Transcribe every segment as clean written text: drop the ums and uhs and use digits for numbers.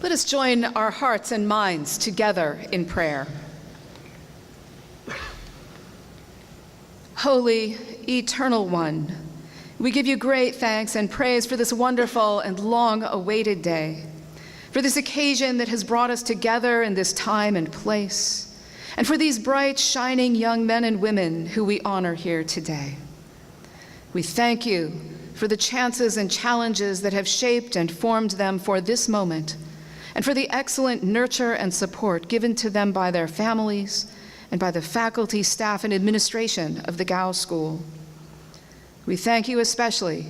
Let us join our hearts and minds together in prayer. Holy, eternal one, we give you great thanks and praise for this wonderful and long-awaited day, for this occasion that has brought us together in this time and place, and for these bright, shining young men and women who we honor here today. We thank you for the chances and challenges that have shaped and formed them for this moment, and for the excellent nurture and support given to them by their families and by the faculty, staff, and administration of the Gow School. We thank you especially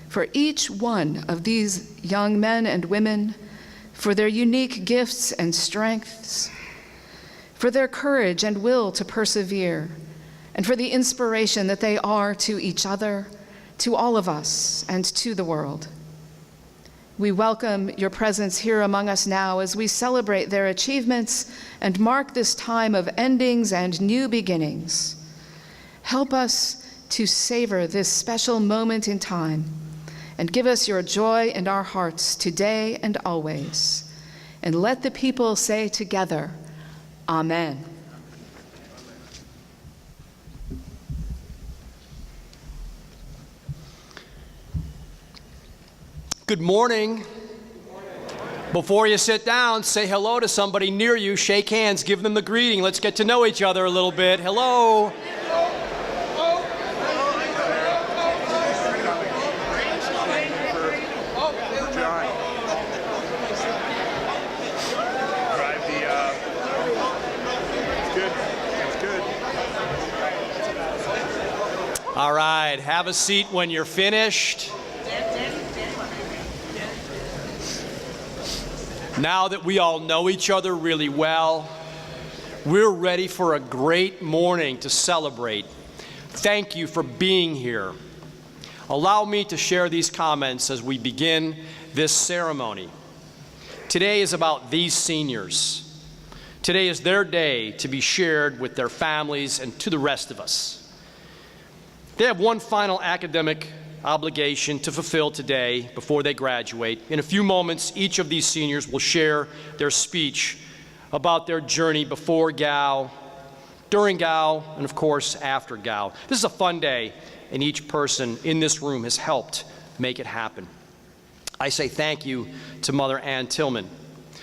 for each one of these young men and women, for their unique gifts and strengths, for their courage and will to persevere, and for the inspiration that they are to each other, to all of us, and to the world. We welcome your presence here among us now as we celebrate their achievements and mark this time of endings and new beginnings. Help us to savor this special moment in time and give us your joy in our hearts today and always. And let the people say together, Amen. Good morning. Before you sit down, say hello to somebody near you, shake hands, give them the greeting. Let's get to know each other a little bit. Hello. All right, have a seat when you're finished. Now that we all know each other really well, we're ready for a great morning to celebrate. Thank you for being here. Allow me to share these comments as we begin this ceremony. Today is about these seniors. Today is their day to be shared with their families and to the rest of us. They have one final academic obligation to fulfill today before they graduate. In a few moments, each of these seniors will share their speech about their journey before Gow, during Gow, and of course, after Gow. This is a fun day, and each person in this room has helped make it happen. I say thank you to Mother Ann Tillman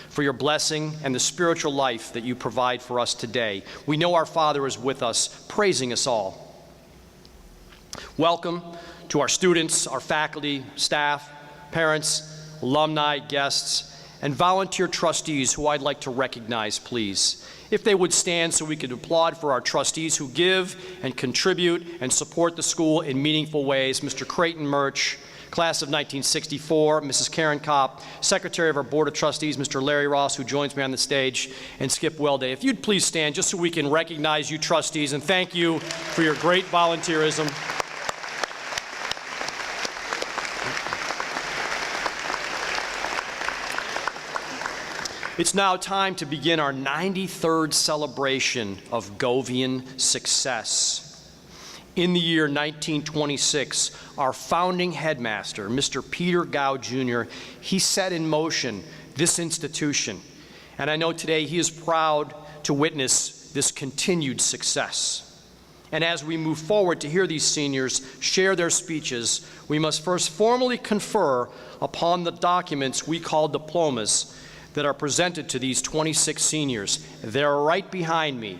for your blessing and the spiritual life that you provide for us today. We know our Father is with us, praising us all. Welcome to our students, our faculty, staff, parents, alumni, guests, and volunteer trustees who I'd like to recognize, please. If they would stand so we could applaud for our trustees who give and contribute and support the school in meaningful ways. Mr. Creighton Murch, class of 1964, Mrs. Karen Kopp, Secretary of our Board of Trustees, Mr. Larry Ross, who joins me on the stage, and Skip Welday. If you'd please stand just so we can recognize you trustees and thank you for your great volunteerism. It's now time to begin our 93rd celebration of Govian success. In the year 1926, our founding headmaster, Mr. Peter Gow, Jr., he set in motion this institution. And I know today he is proud to witness this continued success. And as we move forward to hear these seniors share their speeches, we must first formally confer upon the documents we call diplomas that are presented to these 26 seniors. They're right behind me,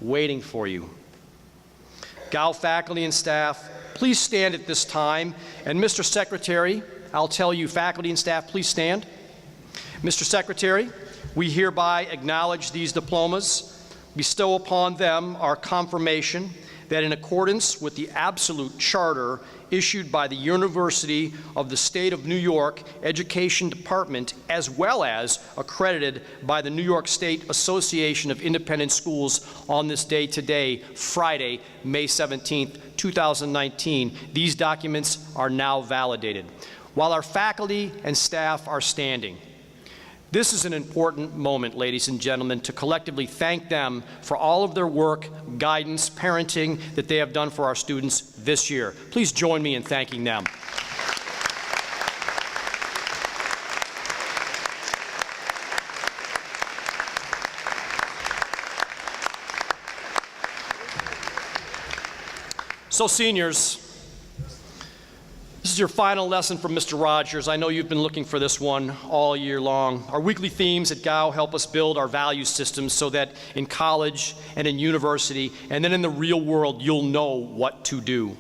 waiting for you. Gow faculty and staff, please stand at this time. And Mr. Secretary, I'll tell you, faculty and staff, please stand. Mr. Secretary, we hereby acknowledge these diplomas, bestow upon them our confirmation that in accordance with the absolute charter issued by the University of the State of New York Education Department, as well as accredited by the New York State Association of Independent Schools on this day today, Friday, May 17th, 2019. These documents are now validated. While our faculty and staff are standing, this is an important moment, ladies and gentlemen, to collectively thank them for all of their work, guidance, parenting that they have done for our students this year. Please join me in thanking them. So seniors, this is your final lesson from Mr. Rogers. I know you've been looking for this one all year long. Our weekly themes at Gow help us build our value systems so that in college and in university and then in the real world, you'll know what to do.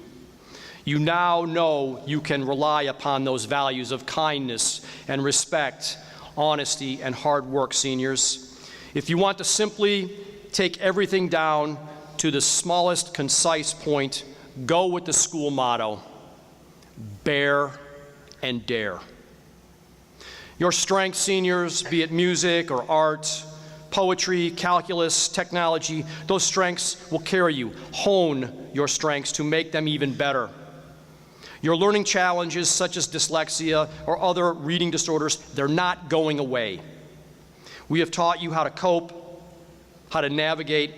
You now know you can rely upon those values of kindness and respect, honesty, and hard work, seniors. If you want to simply take everything down to the smallest concise point, go with the school motto, bear and dare. Your strengths, seniors, be it music or art, poetry, calculus, technology, those strengths will carry you. Hone your strengths to make them even better. Your learning challenges, such as dyslexia or other reading disorders, they're not going away. We have taught you how to cope, how to navigate,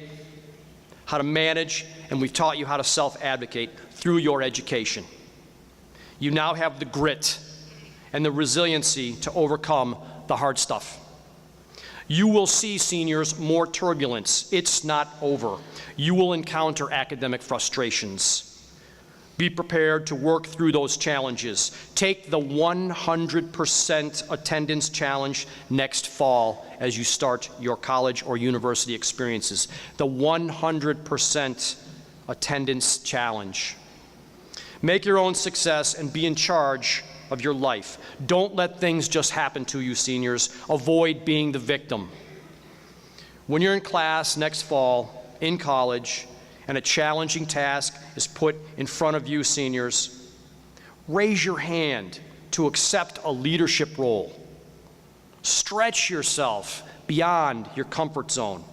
how to manage, and we've taught you how to self-advocate through your education. You now have the grit and the resiliency to overcome the hard stuff. You will see, seniors, more turbulence. It's not over. You will encounter academic frustrations. Be prepared to work through those challenges. Take the 100% attendance challenge next fall as you start your college or university experiences. The 100% attendance challenge. Make your own success and be in charge of your life. Don't let things just happen to you, seniors. Avoid being the victim. When you're in class next fall, in college, and a challenging task is put in front of you, seniors, raise your hand to accept a leadership role. Stretch yourself beyond your comfort zone.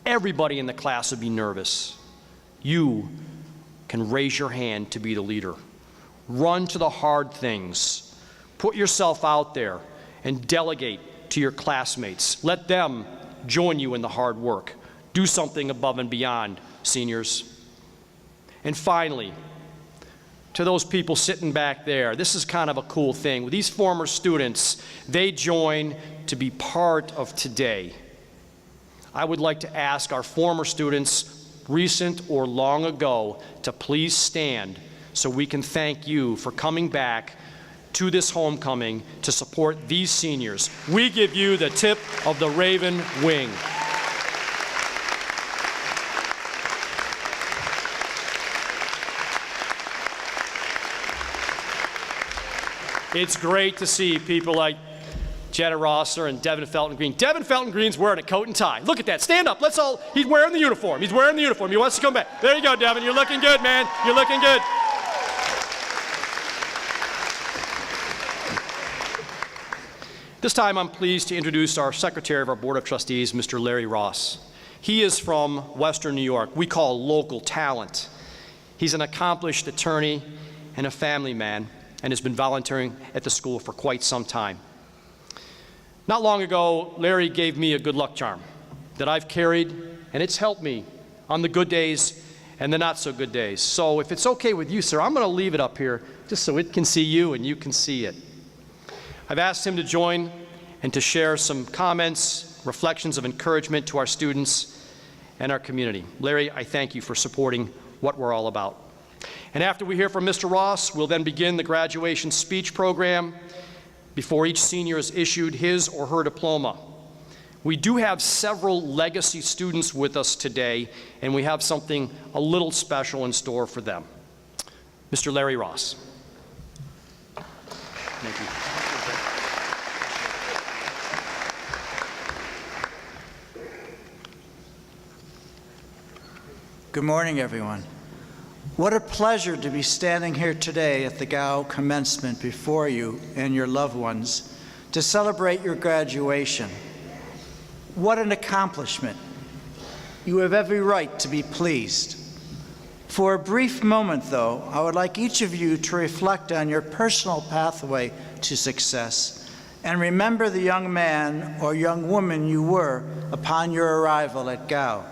Everybody in the class would be nervous. You can raise your hand to be the leader. Run to the hard things. Put yourself out there and delegate to your classmates. Let them join you in the hard work. Do something above and beyond, seniors. And finally, to those people sitting back there, this is kind of a cool thing. With these former students, they join to be part of today. I would like to ask our former students, recent or long ago, to please stand so we can thank you for coming back to this homecoming to support these seniors. We give you the tip of the Raven Wing. It's great to see people like Jenna Rosser and Devin Felton Green. Devin Felton Green's wearing a coat and tie. Look at that. Stand up. Let's all. He's wearing the uniform. He's wearing the uniform. He wants to come back. There you go, Devin. You're looking good, man. You're looking good. This time I'm pleased to introduce our Secretary of our Board of Trustees, Mr. Larry Ross. He is from Western New York. We call local talent. He's an accomplished attorney and a family man, and has been volunteering at the school for quite some time. Not long ago, Larry gave me a good luck charm that I've carried, and it's helped me on the good days and the not so good days. So if it's okay with you, sir, I'm going to leave it up here just so it can see you and you can see it. I've asked him to join and to share some comments, reflections of encouragement to our students and our community. Larry, I thank you for supporting what we're all about. And after we hear from Mr. Ross, we'll then begin the graduation speech program before each senior is issued his or her diploma. We do have several legacy students with us today, and we have something a little special in store for them. Mr. Larry Ross. Thank you. Good morning, everyone. What a pleasure to be standing here today at the Gow Commencement before you and your loved ones to celebrate your graduation. What an accomplishment. You have every right to be pleased. For a brief moment, though, I would like each of you to reflect on your personal pathway to success and remember the young man or young woman you were upon your arrival at Gow.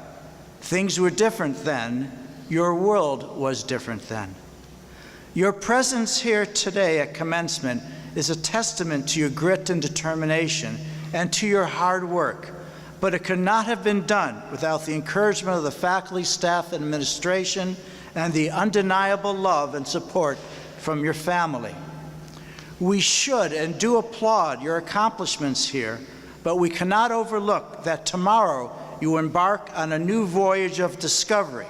Things were different then. Your world was different then. Your presence here today at Commencement is a testament to your grit and determination and to your hard work, but it could not have been done without the encouragement of the faculty, staff, and administration, and the undeniable love and support from your family. We should and do applaud your accomplishments here, but we cannot overlook that tomorrow you embark on a new voyage of discovery,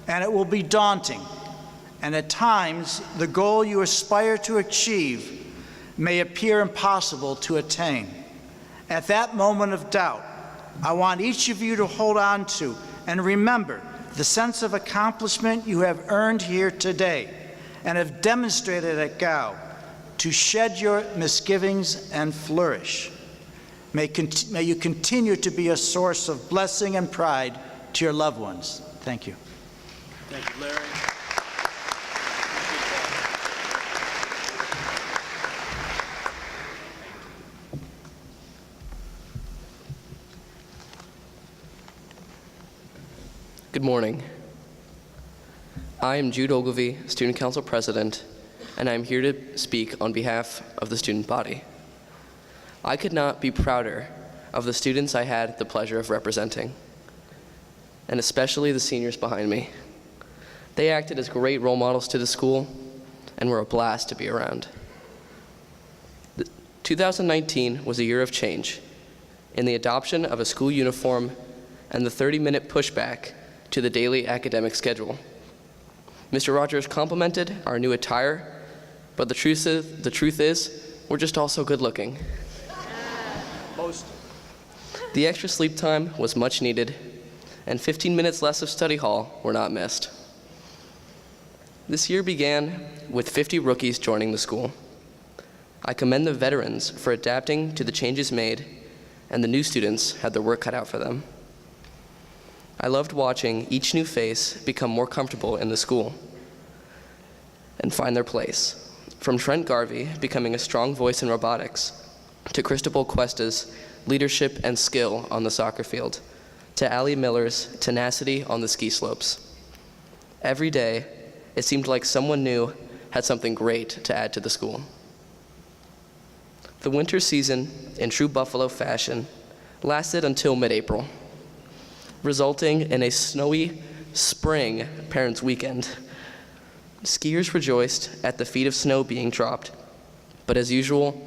and it will be daunting. And at times, the goal you aspire to achieve may appear impossible to attain. At that moment of doubt, I want each of you to hold on to and remember the sense of accomplishment you have earned here today and have demonstrated at Gow to shed your misgivings and flourish. May you continue to be a source of blessing and pride to your loved ones. Thank you. Thank you, Larry. Good morning. I am Jude Ogilvie, Student Council President, and I am here to speak on behalf of the student body. I could not be prouder of the students I had the pleasure of representing, and especially the seniors behind me. They acted as great role models to the school and were a blast to be around. 2019 was a year of change in the adoption of a school uniform and the 30-minute pushback to the daily academic schedule. Mr. Rogers complimented our new attire, but the truth is, we're just also good looking. The extra sleep time was much needed, and 15 minutes less of study hall were not missed. This year began with 50 rookies joining the school. I commend the veterans for adapting to the changes made, and the new students had their work cut out for them. I loved watching each new face become more comfortable in the school and find their place. From Trent Garvey becoming a strong voice in robotics, to Cristobal Cuesta's leadership and skill on the soccer field, to Allie Miller's tenacity on the ski slopes. Every day, it seemed like someone new had something great to add to the school. The winter season, in true Buffalo fashion, lasted until mid-April, resulting in a snowy spring parents' weekend. Skiers rejoiced at the feat of snow being dropped, but as usual,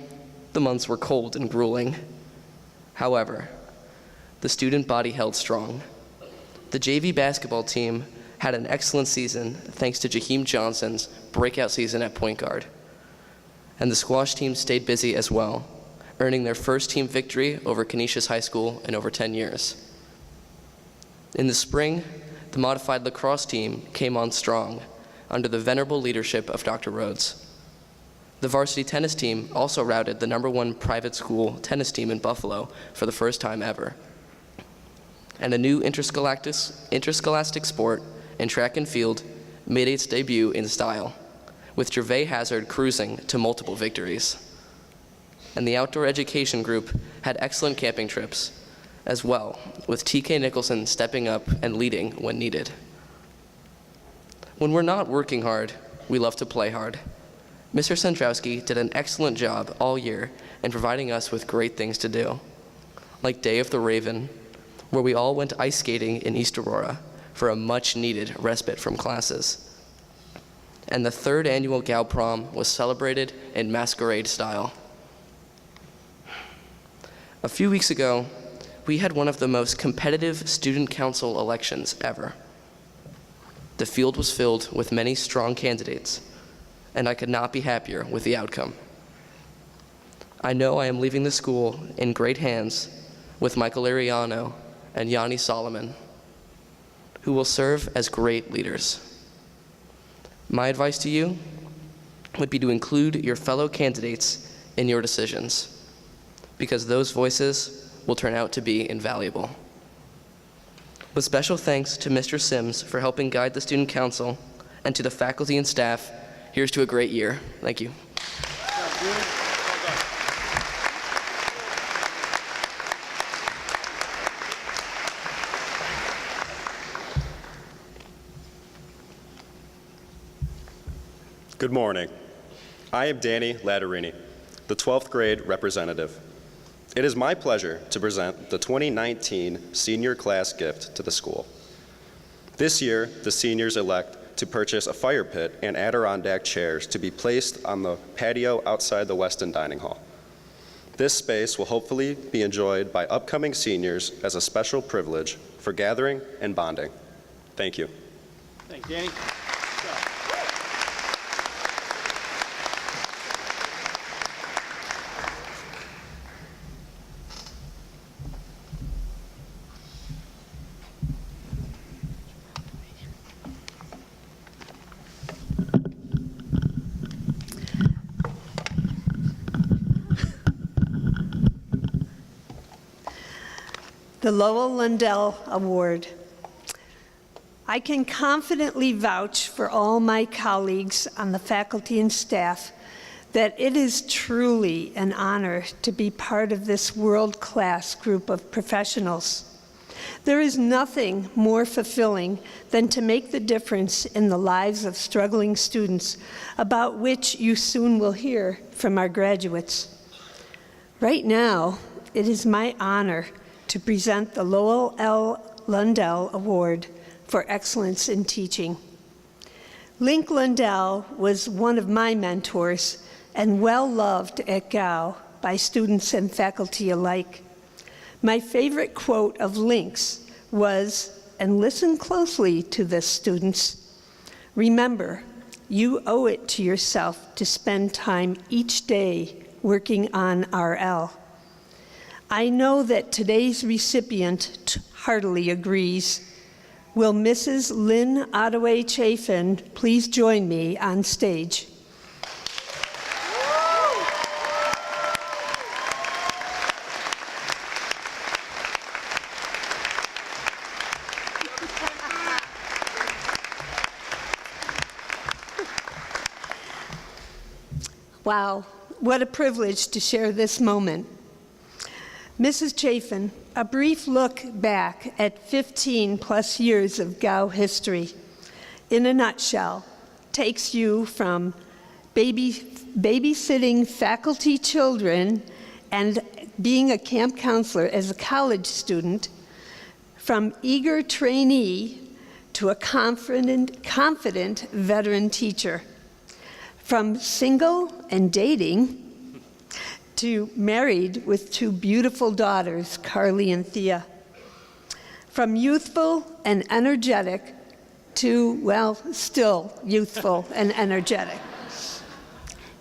the months were cold and grueling. However, the student body held strong. The JV basketball team had an excellent season thanks to Jaheim Johnson's breakout season at point guard. And the squash team stayed busy as well, earning their first team victory over Canisius High School in over 10 years. In the spring, the modified lacrosse team came on strong under the venerable leadership of Dr. Rhodes. The varsity tennis team also routed the #1 private school tennis team in Buffalo for the first time ever. And a new interscholastic sport in track and field made its debut in style, with Gervais Hazard cruising to multiple victories. And the outdoor education group had excellent camping trips as well, with TK Nicholson stepping up and leading when needed. When we're not working hard, we love to play hard. Mr. Sandrowski did an excellent job all year in providing us with great things to do, like Day of the Raven, where we all went ice skating in East Aurora for a much-needed respite from classes. And the 3rd annual Gow Prom was celebrated in masquerade style. A few weeks ago, we had one of the most competitive student council elections ever. The field was filled with many strong candidates, and I could not be happier with the outcome. I know I am leaving the school in great hands with Michael Ariano and Yanni Solomon, who will serve as great leaders. My advice to you would be to include your fellow candidates in your decisions, because those voices will turn out to be invaluable. With special thanks to Mr. Sims for helping guide the student council, and to the faculty and staff, here's to a great year. Thank you. Good morning. I am Danny Latterini, the 12th grade representative. It is my pleasure to present the 2019 senior class gift to the school. This year, the seniors elect to purchase a fire pit and Adirondack chairs to be placed on the patio outside the Weston Dining Hall. This space will hopefully be enjoyed by upcoming seniors as a special privilege for gathering and bonding. Thank you. Thank you, Danny. The Lowell Lundell Award. I can confidently vouch for all my colleagues on the faculty and staff that it is truly an honor to be part of this world-class group of professionals. There is nothing more fulfilling than to make the difference in the lives of struggling students, about which you soon will hear from our graduates. Right now, it is my honor to present the Lowell L. Lundell Award for Excellence in Teaching. Link Lundell was one of my mentors and well loved at Gow by students and faculty alike. My favorite quote of Link's was, and listen closely to this, students, remember, you owe it to yourself to spend time each day working on RL. I know that today's recipient heartily agrees. Will Mrs. Lynn Ottaway Chafin please join me on stage? Wow, what a privilege to share this moment. Mrs. Chafin, a brief look back at 15 plus years of Gow history, in a nutshell, takes you from babysitting faculty children and being a camp counselor as a college student, from eager trainee to a confident veteran teacher, from single and dating to married with two beautiful daughters, Carly and Thea. From youthful and energetic to, well, still youthful and energetic.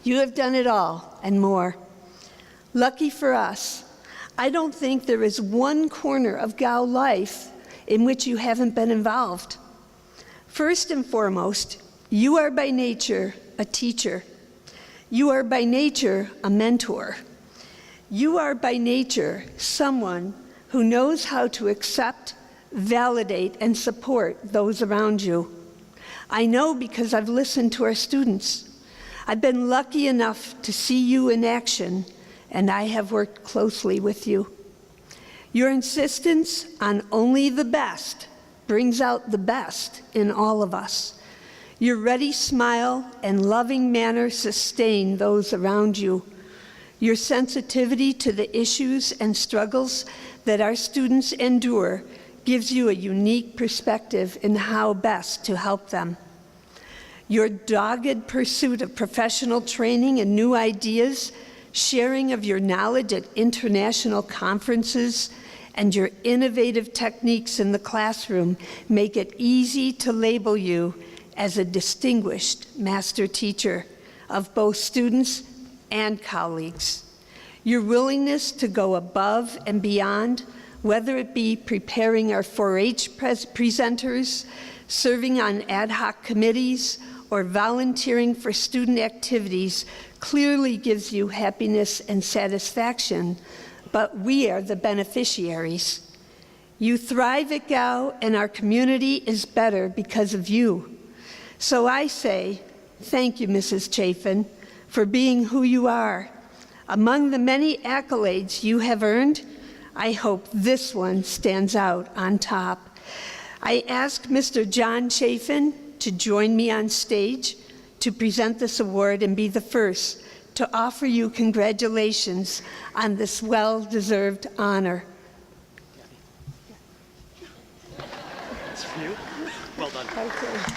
You have done it all and more. Lucky for us, I don't think there is one corner of Gow life in which you haven't been involved. First and foremost, you are by nature a teacher. You are by nature a mentor. You are by nature someone who knows how to accept, validate, and support those around you. I know because I've listened to our students. I've been lucky enough to see you in action, and I have worked closely with you. Your insistence on only the best brings out the best in all of us. Your ready smile and loving manner sustain those around you. Your sensitivity to the issues and struggles that our students endure gives you a unique perspective in how best to help them. Your dogged pursuit of professional training and new ideas, sharing of your knowledge at international conferences, and your innovative techniques in the classroom make it easy to label you as a distinguished master teacher of both students and colleagues. Your willingness to go above and beyond, whether it be preparing our 4-H presenters, serving on ad hoc committees, or volunteering for student activities, clearly gives you happiness and satisfaction, but we are the beneficiaries. You thrive at Gow, and our community is better because of you. So I say, thank you, Mrs. Chafin, for being who you are. Among the many accolades you have earned, I hope this one stands out on top. I ask Mr. John Chafin to join me on stage to present this award and be the first to offer you congratulations on this well-deserved honor. That's for you. Well done. Okay.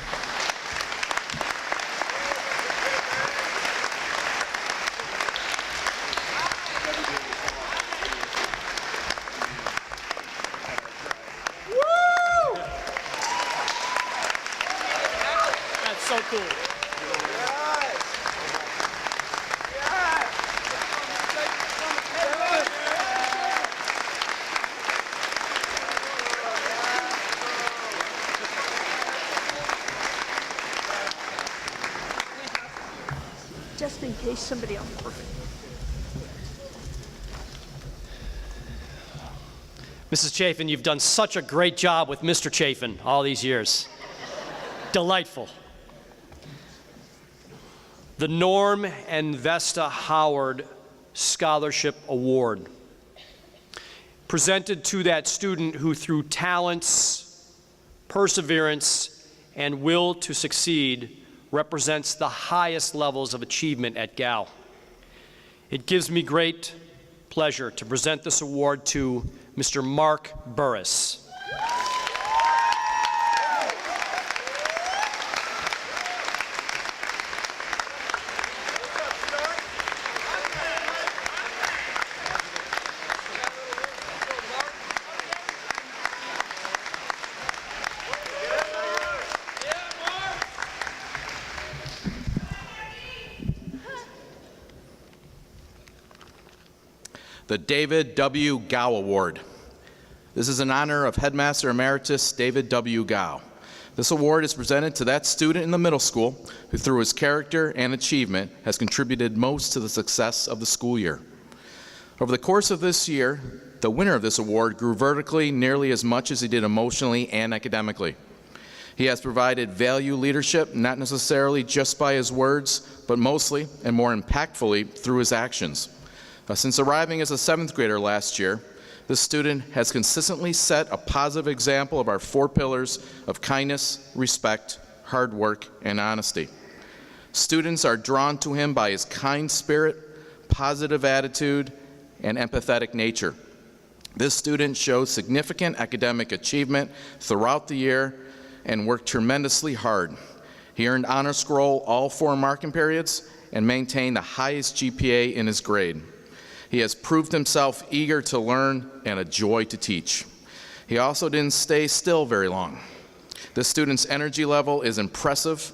Just in case somebody else. Mrs. Chafin, you've done such a great job with Mr. Chafin all these years. Delightful. The Norm and Vesta Howard Scholarship Award, presented to that student who, through talents, perseverance, and will to succeed, represents the highest levels of achievement at Gow. It gives me great pleasure to present this award to Mr. Mark Burris. The David W. Gow Award. This is in honor of Headmaster Emeritus David W. Gow. This award is presented to that student in the middle school who, through his character and achievement, has contributed most to the success of the school year. Over the course of this year, the winner of this award grew vertically nearly as much as he did emotionally and academically. He has provided value leadership, not necessarily just by his words, but mostly and more impactfully through his actions. Since arriving as a 7th grader last year, this student has consistently set a positive example of our 4 pillars of kindness, respect, hard work, and honesty. Students are drawn to him by his kind spirit, positive attitude, and empathetic nature. This student showed significant academic achievement throughout the year and worked tremendously hard. He earned honor scroll all 4 marking periods and maintained the highest GPA in his grade. He has proved himself eager to learn and a joy to teach. He also didn't stay still very long. This student's energy level is impressive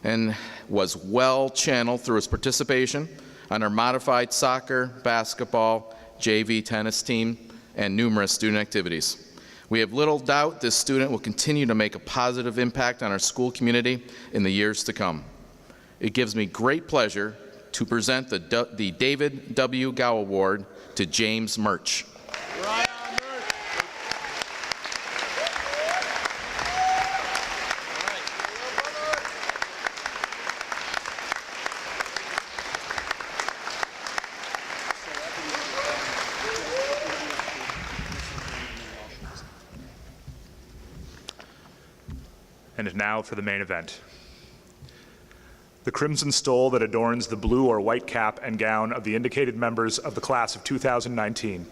and was well channeled through his participation on our modified soccer, basketball, JV tennis team, and numerous student activities. We have little doubt this student will continue to make a positive impact on our school community in the years to come. It gives me great pleasure to present the David W. Gow Award to James Murch. And now for the main event. The crimson stole that adorns the blue or white cap and gown of the indicated members of the class of 2019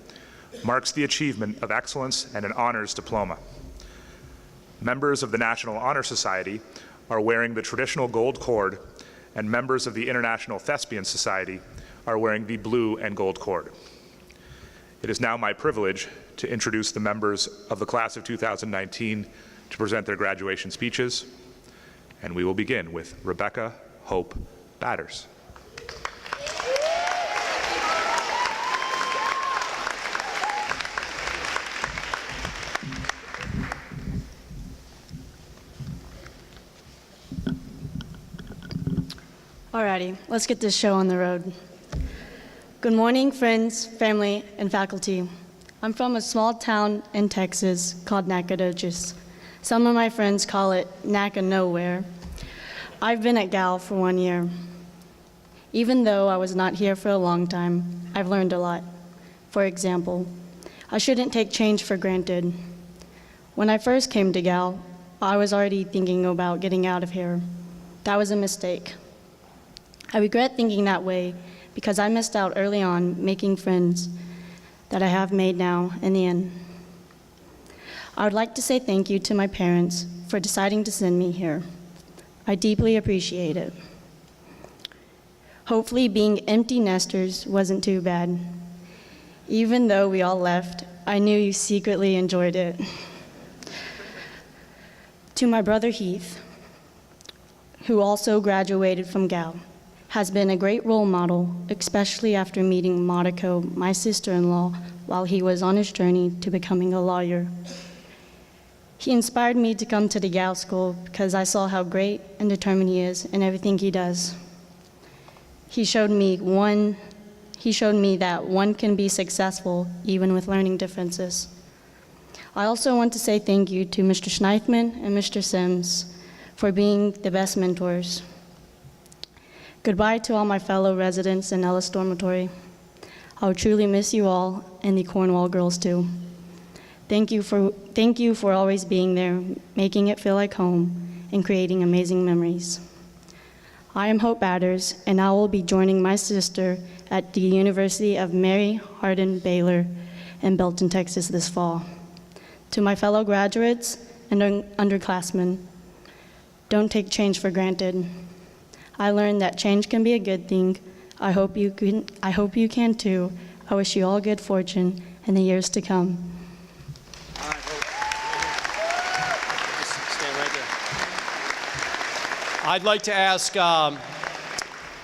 marks the achievement of excellence and an honors diploma. Members of the National Honor Society are wearing the traditional gold cord, and members of the International Thespian Society are wearing the blue and gold cord. It is now my privilege to introduce the members of the class of 2019 to present their graduation speeches, and we will begin with Rebecca Hope Batters. Alrighty, let's get this show on the road. Good morning, friends, family, and faculty. I'm from a small town in Texas called Nacogdoches. Some of my friends call it Naca Nowhere. I've been at Gow for 1 year. Even though I was not here for a long time, I've learned a lot. For example, I shouldn't take change for granted. When I first came to Gow, I was already thinking about getting out of here. That was a mistake. I regret thinking that way because I missed out early on making friends that I have made now in the end. I would like to say thank you to my parents for deciding to send me here. I deeply appreciate it. Hopefully being empty nesters wasn't too bad. Even though we all left, I knew you secretly enjoyed it. To my brother Heath, who also graduated from Gow, has been a great role model, especially after meeting Monaco, my sister-in-law, while he was on his journey to becoming a lawyer. He inspired me to come to the Gow School because I saw how great and determined he is in everything he does. He showed me that one can be successful even with learning differences. I also want to say thank you to Mr. Schneithman and Mr. Sims for being the best mentors. Goodbye to all my fellow residents in Ellis Dormitory. I will truly miss you all, and the Cornwall girls too. Thank you for always being there, making it feel like home, and creating amazing memories. I am Hope Batters, and I will be joining my sister at the University of Mary Hardin Baylor in Belton, Texas this fall. To my fellow graduates and underclassmen, don't take change for granted. I learned that change can be a good thing. I hope you can too. I wish you all good fortune in the years to come. Stand right there. I'd like to ask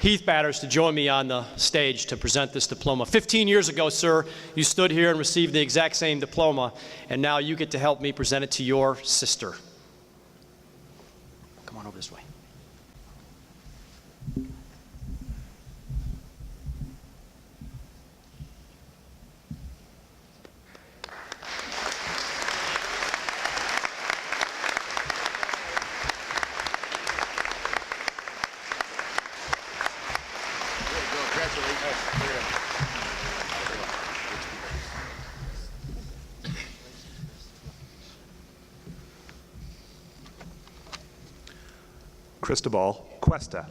Heath Batters to join me on the stage to present this diploma. 15 years ago, sir, you stood here and received the exact same diploma, and now you get to help me present it to your sister. Come on over this way. Cristobal Cuesta.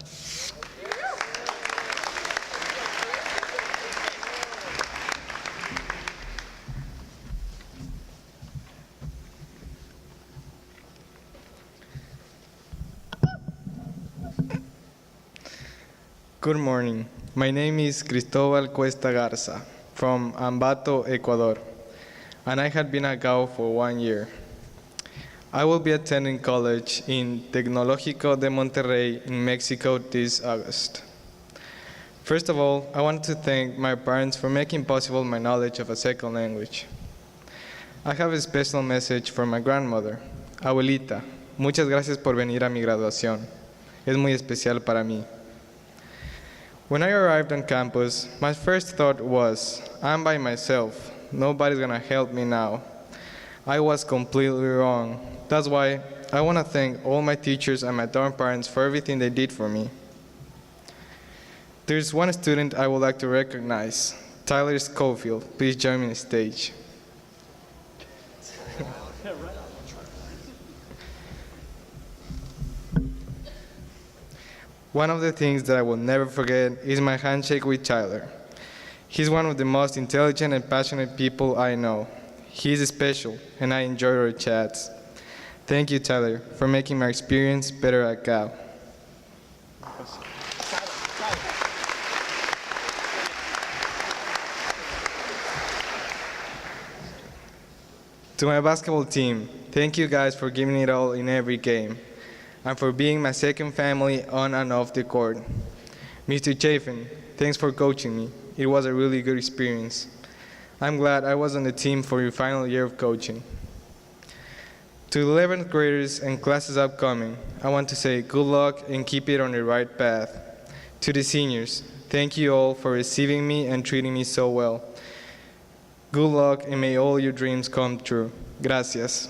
Good morning. My name is Cristobal Cuesta Garza from Ambato, Ecuador, and I had been at Gow for 1 year. I will be attending college in Tecnológico de Monterrey in Mexico this August. First of all, I want to thank my parents for making possible my knowledge of a second language. I have a special message for my grandmother. Abuelita, muchas gracias por venir a mi graduación. Es muy especial para mí. When I arrived on campus, my first thought was, I'm by myself. Nobody's gonna help me now. I was completely wrong. That's why I want to thank all my teachers and my dorm parents for everything they did for me. There's one student I would like to recognize, Tyler Schofield. Please join me on stage. One of the things that I will never forget is my handshake with Tyler. He's one of the most intelligent and passionate people I know. He's special, and I enjoy our chats. Thank you, Tyler, for making my experience better at Gow. To my basketball team, thank you guys for giving it all in every game, and for being my second family on and off the court. Mr. Chafin, thanks for coaching me. It was a really good experience. I'm glad I was on the team for your final year of coaching. To 11th graders and classes upcoming, I want to say good luck and keep it on the right path. To the seniors, thank you all for receiving me and treating me so well. Good luck and may all your dreams come true. Gracias.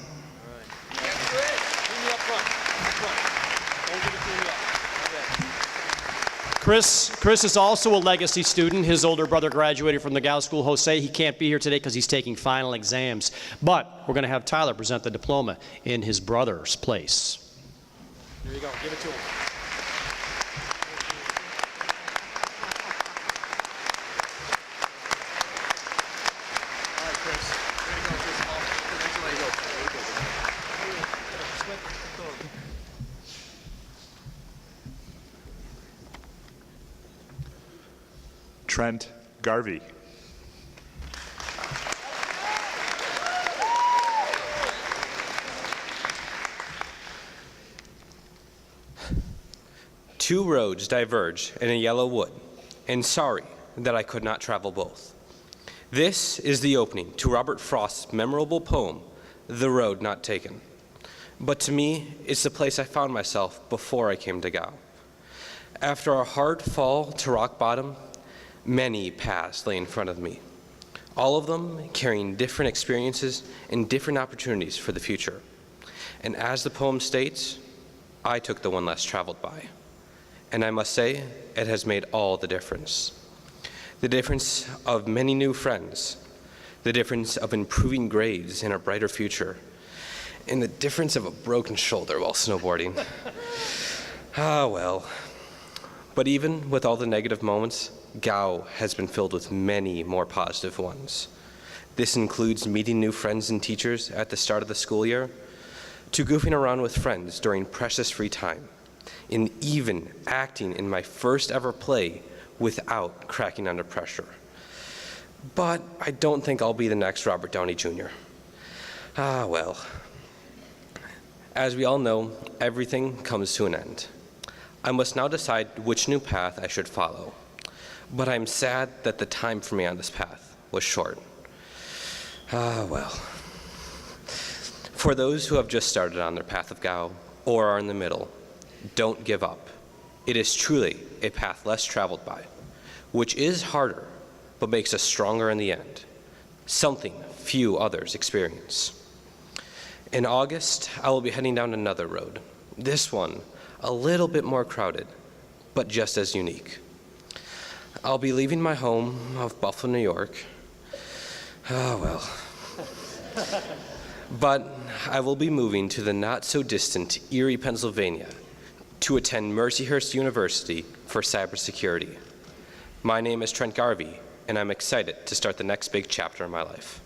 Chris is also a legacy student. His older brother graduated from the Gow School. Jose, he can't be here today because he's taking final exams. But we're going to have Tyler present the diploma in his brother's place. Here you go. Give it to him. All right, Chris. Here you go, Chris. Trent Garvey. Two roads diverge in a yellow wood, and sorry that I could not travel both. This is the opening to Robert Frost's memorable poem, The Road Not Taken. But to me, it's the place I found myself before I came to Gow. After a hard fall to rock bottom, many paths lay in front of me, all of them carrying different experiences and different opportunities for the future. And as the poem states, I took the one less traveled by. And I must say, it has made all the difference. The difference of many new friends, the difference of improving grades and a brighter future, and the difference of a broken shoulder while snowboarding. Ah, well. But even with all the negative moments, Gow has been filled with many more positive ones. This includes meeting new friends and teachers at the start of the school year, to goofing around with friends during precious free time, and even acting in my first ever play without cracking under pressure. But I don't think I'll be the next Robert Downey Jr. Ah, well. As we all know, everything comes to an end. I must now decide which new path I should follow. But I'm sad that the time for me on this path was short. Ah, well. For those who have just started on their path of Gow, or are in the middle, don't give up. It is truly a path less traveled by, which is harder, but makes us stronger in the end, something few others experience. In August, I will be heading down another road, this one a little bit more crowded, but just as unique. I'll be leaving my home of Buffalo, New York. Oh, well. But I will be moving to the not-so-distant Erie, Pennsylvania, to attend Mercyhurst University for cybersecurity. My name is Trent Garvey, and I'm excited to start the next big chapter in my life.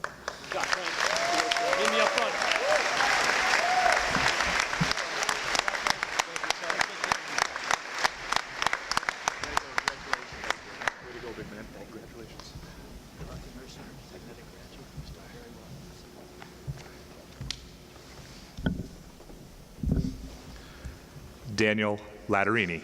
Daniel Latterini.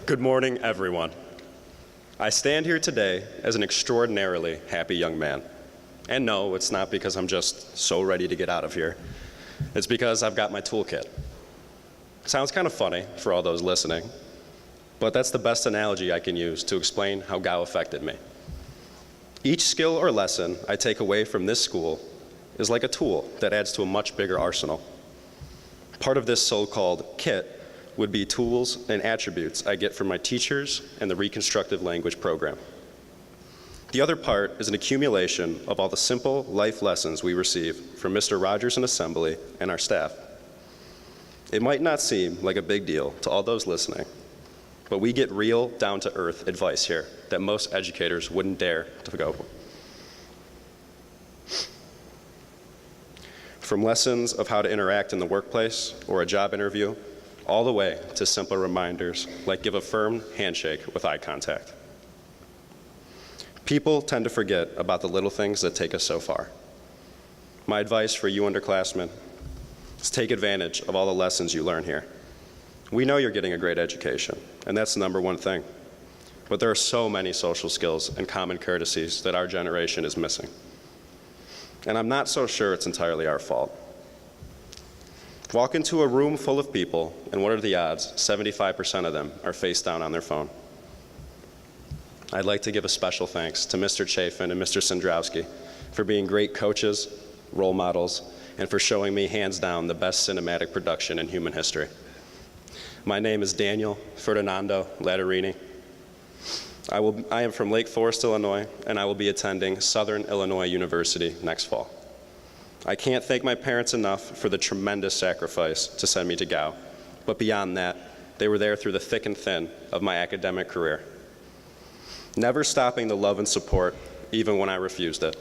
Good morning, everyone. I stand here today as an extraordinarily happy young man. And no, it's not because I'm just so ready to get out of here. It's because I've got my toolkit. Sounds kind of funny for all those listening, but that's the best analogy I can use to explain how Gow affected me. Each skill or lesson I take away from this school is like a tool that adds to a much bigger arsenal. Part of this so-called kit would be tools and attributes I get from my teachers and the Reconstructive Language program. The other part is an accumulation of all the simple life lessons we receive from Mr. Rogers in Assembly and our staff. It might not seem like a big deal to all those listening, but we get real, down-to-earth advice here that most educators wouldn't dare to go. From lessons of how to interact in the workplace or a job interview, all the way to simple reminders like give a firm handshake with eye contact. People tend to forget about the little things that take us so far. My advice for you underclassmen is take advantage of all the lessons you learn here. We know you're getting a great education, and that's the number one thing. But there are so many social skills and common courtesies that our generation is missing. And I'm not so sure it's entirely our fault. Walk into a room full of people, and what are the odds? 75% of them are face down on their phone. I'd like to give a special thanks to Mr. Chafin and Mr. Sandrowski for being great coaches, role models, and for showing me hands down the best cinematic production in human history. My name is Daniel Ferdinando Latterini. I am from Lake Forest, Illinois, and I will be attending Southern Illinois University next fall. I can't thank my parents enough for the tremendous sacrifice to send me to Gow, but beyond that, they were there through the thick and thin of my academic career, never stopping the love and support even when I refused it.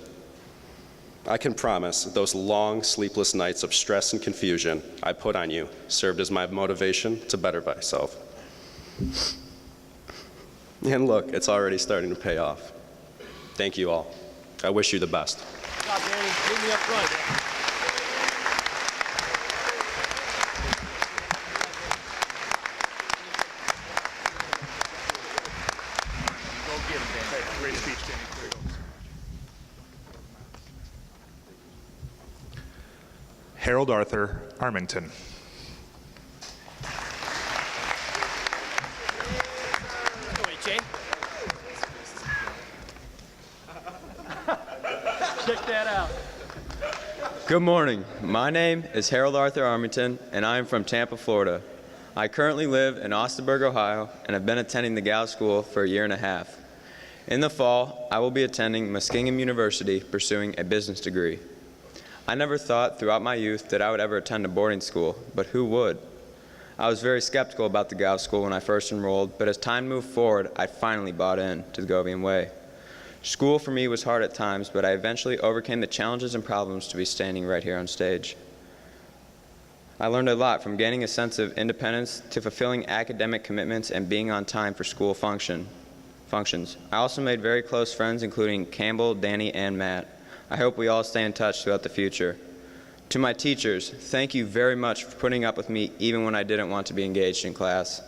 I can promise those long, sleepless nights of stress and confusion I put on you served as my motivation to better myself. And look, it's already starting to pay off. Thank you all. I wish you the best. Good job, Danny. Meet me up front. Great speech, Danny. There you go. Harold Arthur Armington. Check that out. Good morning. My name is Harold Arthur Armington, and I am from Tampa, Florida. I currently live in Austinburg, Ohio, and have been attending the Gow School for a year and a half. In the fall, I will be attending Muskingum University pursuing a business degree. I never thought throughout my youth that I would ever attend a boarding school, but who would? I was very skeptical about the Gow School when I first enrolled, but as time moved forward, I finally bought in to the Govian way. School for me was hard at times, but I eventually overcame the challenges and problems to be standing right here on stage. I learned a lot, from gaining a sense of independence to fulfilling academic commitments and being on time for school functions. I also made very close friends, including Campbell, Danny, and Matt. I hope we all stay in touch throughout the future. To my teachers, thank you very much for putting up with me even when I didn't want to be engaged in class.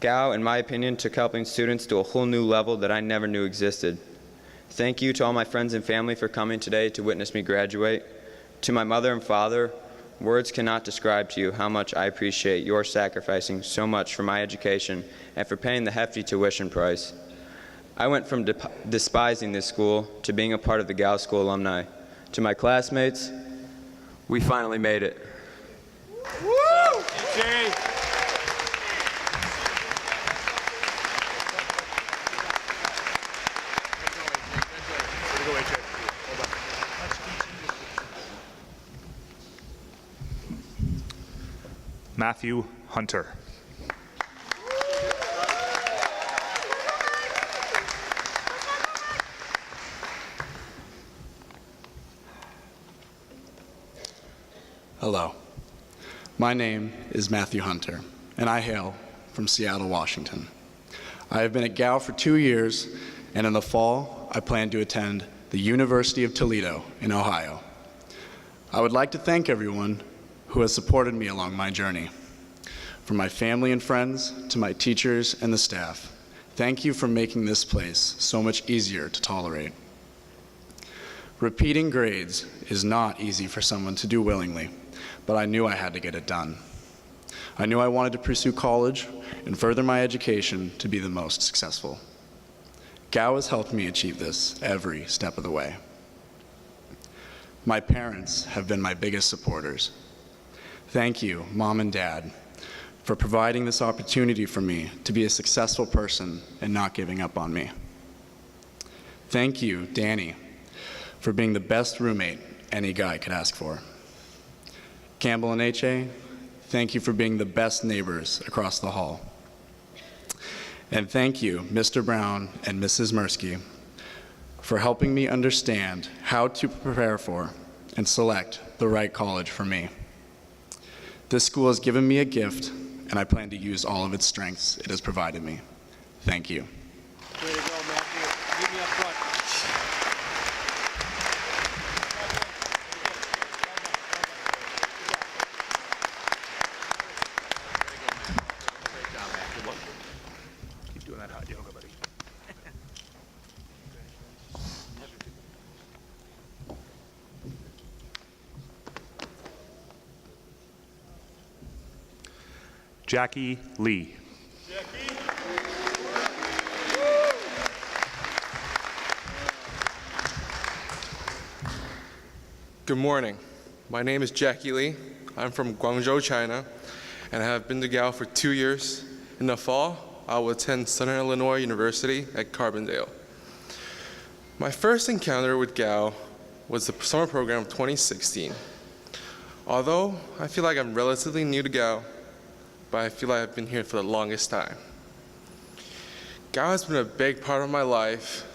Gow, in my opinion, took helping students to a whole new level that I never knew existed. Thank you to all my friends and family for coming today to witness me graduate. To my mother and father, words cannot describe to you how much I appreciate your sacrificing so much for my education and for paying the hefty tuition price. I went from despising this school to being a part of the Gow School alumni. To my classmates, we finally made it. Woo! Jay. Mathew Hunter. Hello. My name is Mathew Hunter, and I hail from Seattle, Washington. I have been at Gow for 2 years, and in the fall, I plan to attend the University of Toledo in Ohio. I would like to thank everyone who has supported me along my journey. From my family and friends to my teachers and the staff, thank you for making this place so much easier to tolerate. Repeating grades is not easy for someone to do willingly, but I knew I had to get it done. I knew I wanted to pursue college and further my education to be the most successful. Gow has helped me achieve this every step of the way. My parents have been my biggest supporters. Thank you, Mom and Dad, for providing this opportunity for me to be a successful person and not giving up on me. Thank you, Danny, for being the best roommate any guy could ask for. Campbell and H.A., thank you for being the best neighbors across the hall. And thank you, Mr. Brown and Mrs. Mirsky, for helping me understand how to prepare for and select the right college for me. This school has given me a gift, and I plan to use all of its strengths it has provided me. Thank you. Way to go, Matthew. Meet me up front. Keep doing that hot yoga, buddy. Jackie Lee. Good morning. My name is Jackie Lee. I'm from Guangzhou, China, and I have been to Gow for 2 years. In the fall, I will attend Southern Illinois University at Carbondale. My first encounter with Gow was the summer program of 2016. Although I feel like I'm relatively new to Gow, but I feel like I've been here for the longest time. Gow has been a big part of my life.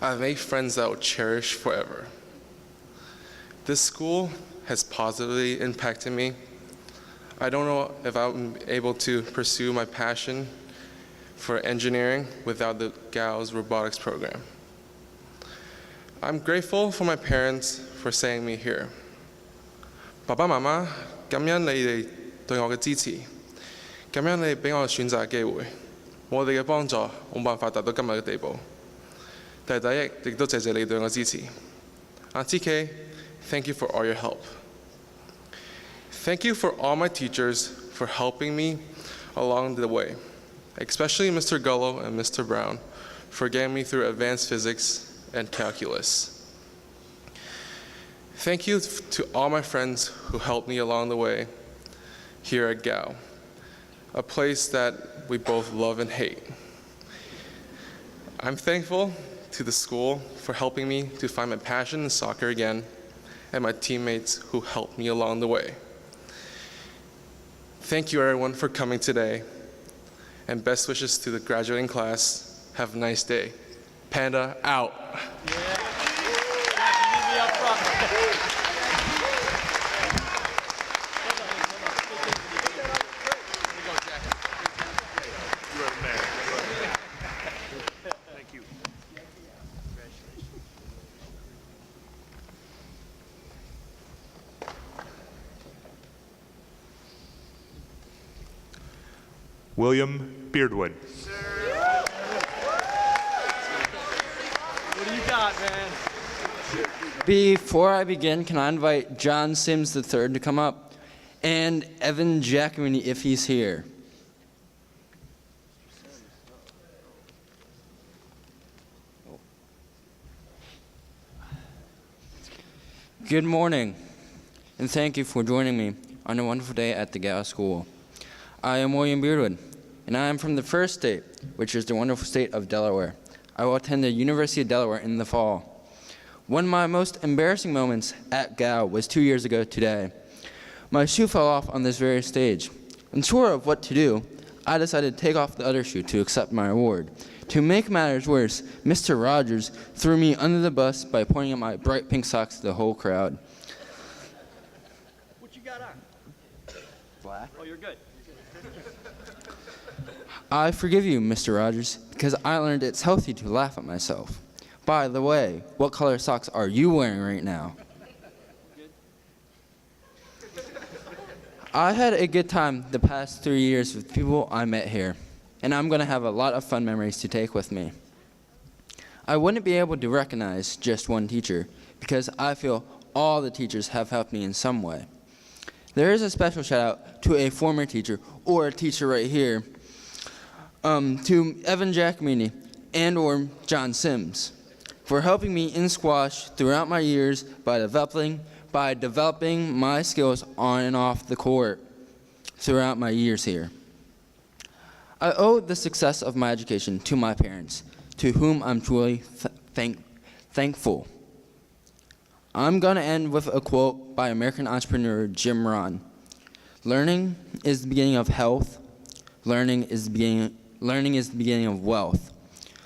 I've made friends that I will cherish forever. This school has positively impacted me. I don't know if I'm able to pursue my passion for engineering without the Gow's robotics program. I'm grateful for my parents for sending me here. 爸爸媽媽，感恩你哋對我嘅支持，感恩你哋俾我選擇嘅機會。冇你哋嘅幫助，冇辦法達到今日嘅地步。弟弟亦都謝謝你對我支持。Auntie K, thank you for all your help. Thank you for all my teachers for helping me along the way, especially Mr. Gullo and Mr. Brown for getting me through advanced physics and calculus. Thank you to all my friends who helped me along the way here at Gow, a place that we both love and hate. I'm thankful to the school for helping me to find my passion in soccer again, and my teammates who helped me along the way. Thank you everyone for coming today, and best wishes to the graduating class. Have a nice day. Panda out. William Beardwood. What do you got, man? Before I begin, can I invite John Sims III to come up? And Evan Jackman, if he's here. Good morning, and thank you for joining me on a wonderful day at the Gow School. I am William Beardwood, and I am from the first state, which is the wonderful state of Delaware. I will attend the University of Delaware in the fall. One of my most embarrassing moments at Gow was 2 years ago today. My shoe fell off on this very stage. Unsure of what to do, I decided to take off the other shoe to accept my award. To make matters worse, Mr. Rogers threw me under the bus by pointing at my bright pink socks to the whole crowd. What you got on? Black. Oh, you're good. I forgive you, Mr. Rogers, because I learned it's healthy to laugh at myself. By the way, what color socks are you wearing right now? I had a good time the past 3 years with people I met here, and I'm going to have a lot of fun memories to take with me. I wouldn't be able to recognize just one teacher because I feel all the teachers have helped me in some way. There is a special shout out to a former teacher or a teacher right here, to Evan Jackmini and or John Sims for helping me in squash throughout my years by developing my skills on and off the court throughout my years here. I owe the success of my education to my parents, to whom I'm truly thankful. I'm going to end with a quote by American entrepreneur Jim Rohn. Learning is the beginning of health. Learning is the beginning of wealth.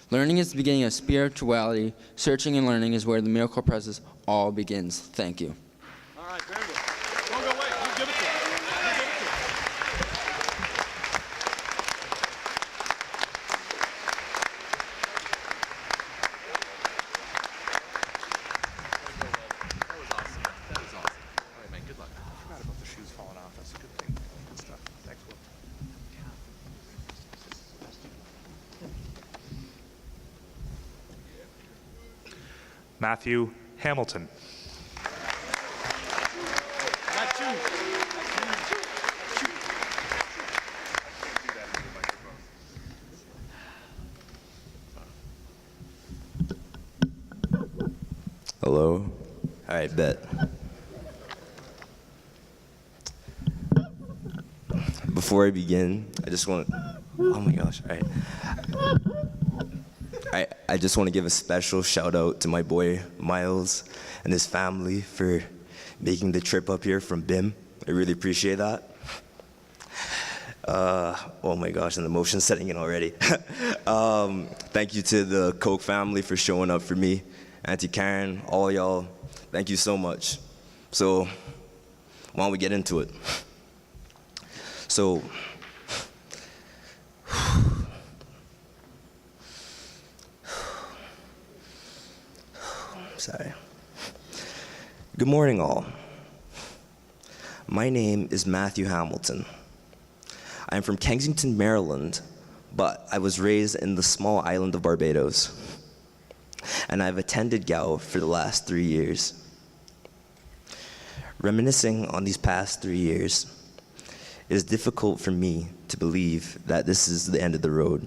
Learning is the beginning of spirituality. Searching and learning is where the miracle process all begins. Thank you. All right, very good. Don't go away. You give it to him. You give it to him. That was awesome. That was awesome. All right, man, good luck. I forgot about the shoes falling off. That's a good thing. Good stuff. Thanks, Will. Mathew Hamilton. Hello? All right, bet. Before I begin, I just want to, oh my gosh, all right. I just want to give a special shout out to my boy Miles and his family for making the trip up here from BIM. I really appreciate that. Oh my gosh, and the emotion's setting in already. Thank you to the Koch family for showing up for me. Auntie Karen, all y'all, thank you so much. So, why don't we get into it? So, sorry. Good morning, all. My name is Mathew Hamilton. I am from Kensington, Maryland, but I was raised in the small island of Barbados, and I've attended Gow for the last 3 years. Reminiscing on these past 3 years, it is difficult for me to believe that this is the end of the road.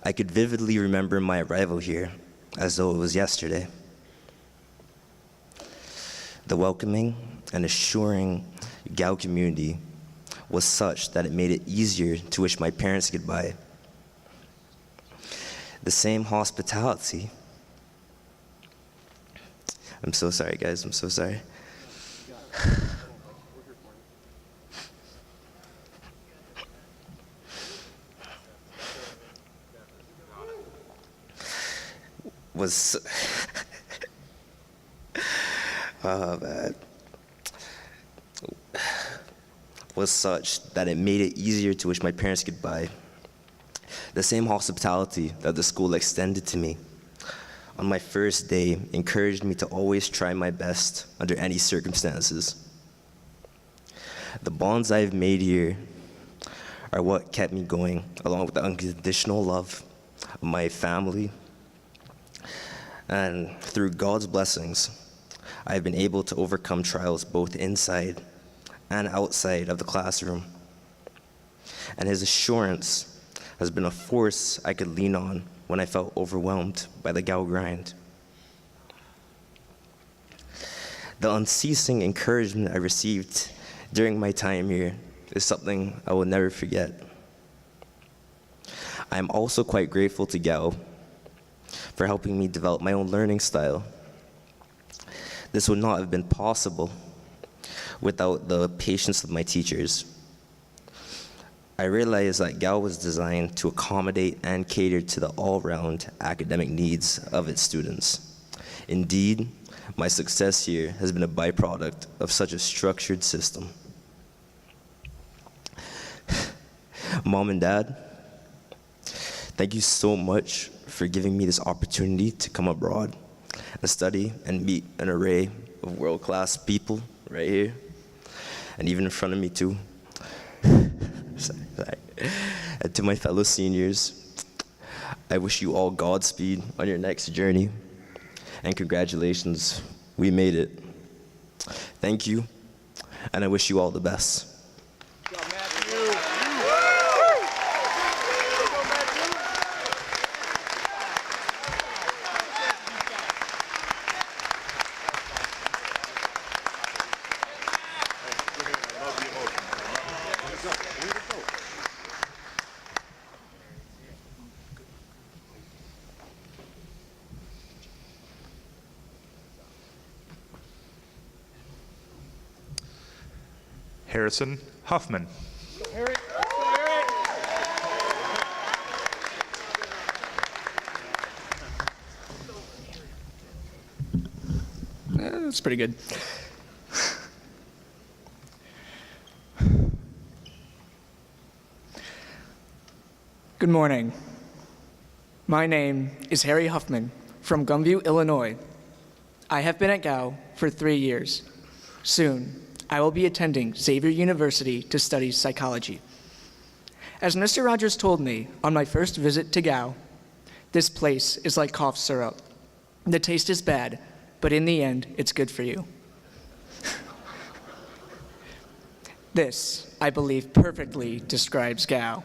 I could vividly remember my arrival here as though it was yesterday. The welcoming and assuring Gow community was such that it made it easier to wish my parents goodbye. The same hospitality. I'm so sorry, guys, I'm so sorry. Was oh man, was such that it made it easier to wish my parents goodbye. The same hospitality that the school extended to me on my first day encouraged me to always try my best under any circumstances. The bonds I've made here are what kept me going, along with the unconditional love of my family. And through God's blessings, I've been able to overcome trials both inside and outside of the classroom. And His assurance has been a force I could lean on when I felt overwhelmed by the Gow grind. The unceasing encouragement I received during my time here is something I will never forget. I am also quite grateful to Gow for helping me develop my own learning style. This would not have been possible without the patience of my teachers. I realized that Gow was designed to accommodate and cater to the all-round academic needs of its students. Indeed, my success here has been a byproduct of such a structured system. Mom and Dad, thank you so much for giving me this opportunity to come abroad and study and meet an array of world-class people right here, and even in front of me too. Sorry. And to my fellow seniors, I wish you all Godspeed on your next journey, and congratulations, we made it. Thank you, and I wish you all the best. Harrison Huffman. That's pretty good. Good morning. My name is Harry Huffman from Gumview, Illinois. I have been at Gow for 3 years. Soon, I will be attending Xavier University to study psychology. As Mr. Rogers told me on my first visit to Gow, this place is like cough syrup. The taste is bad, but in the end, it's good for you. This, I believe, perfectly describes Gow.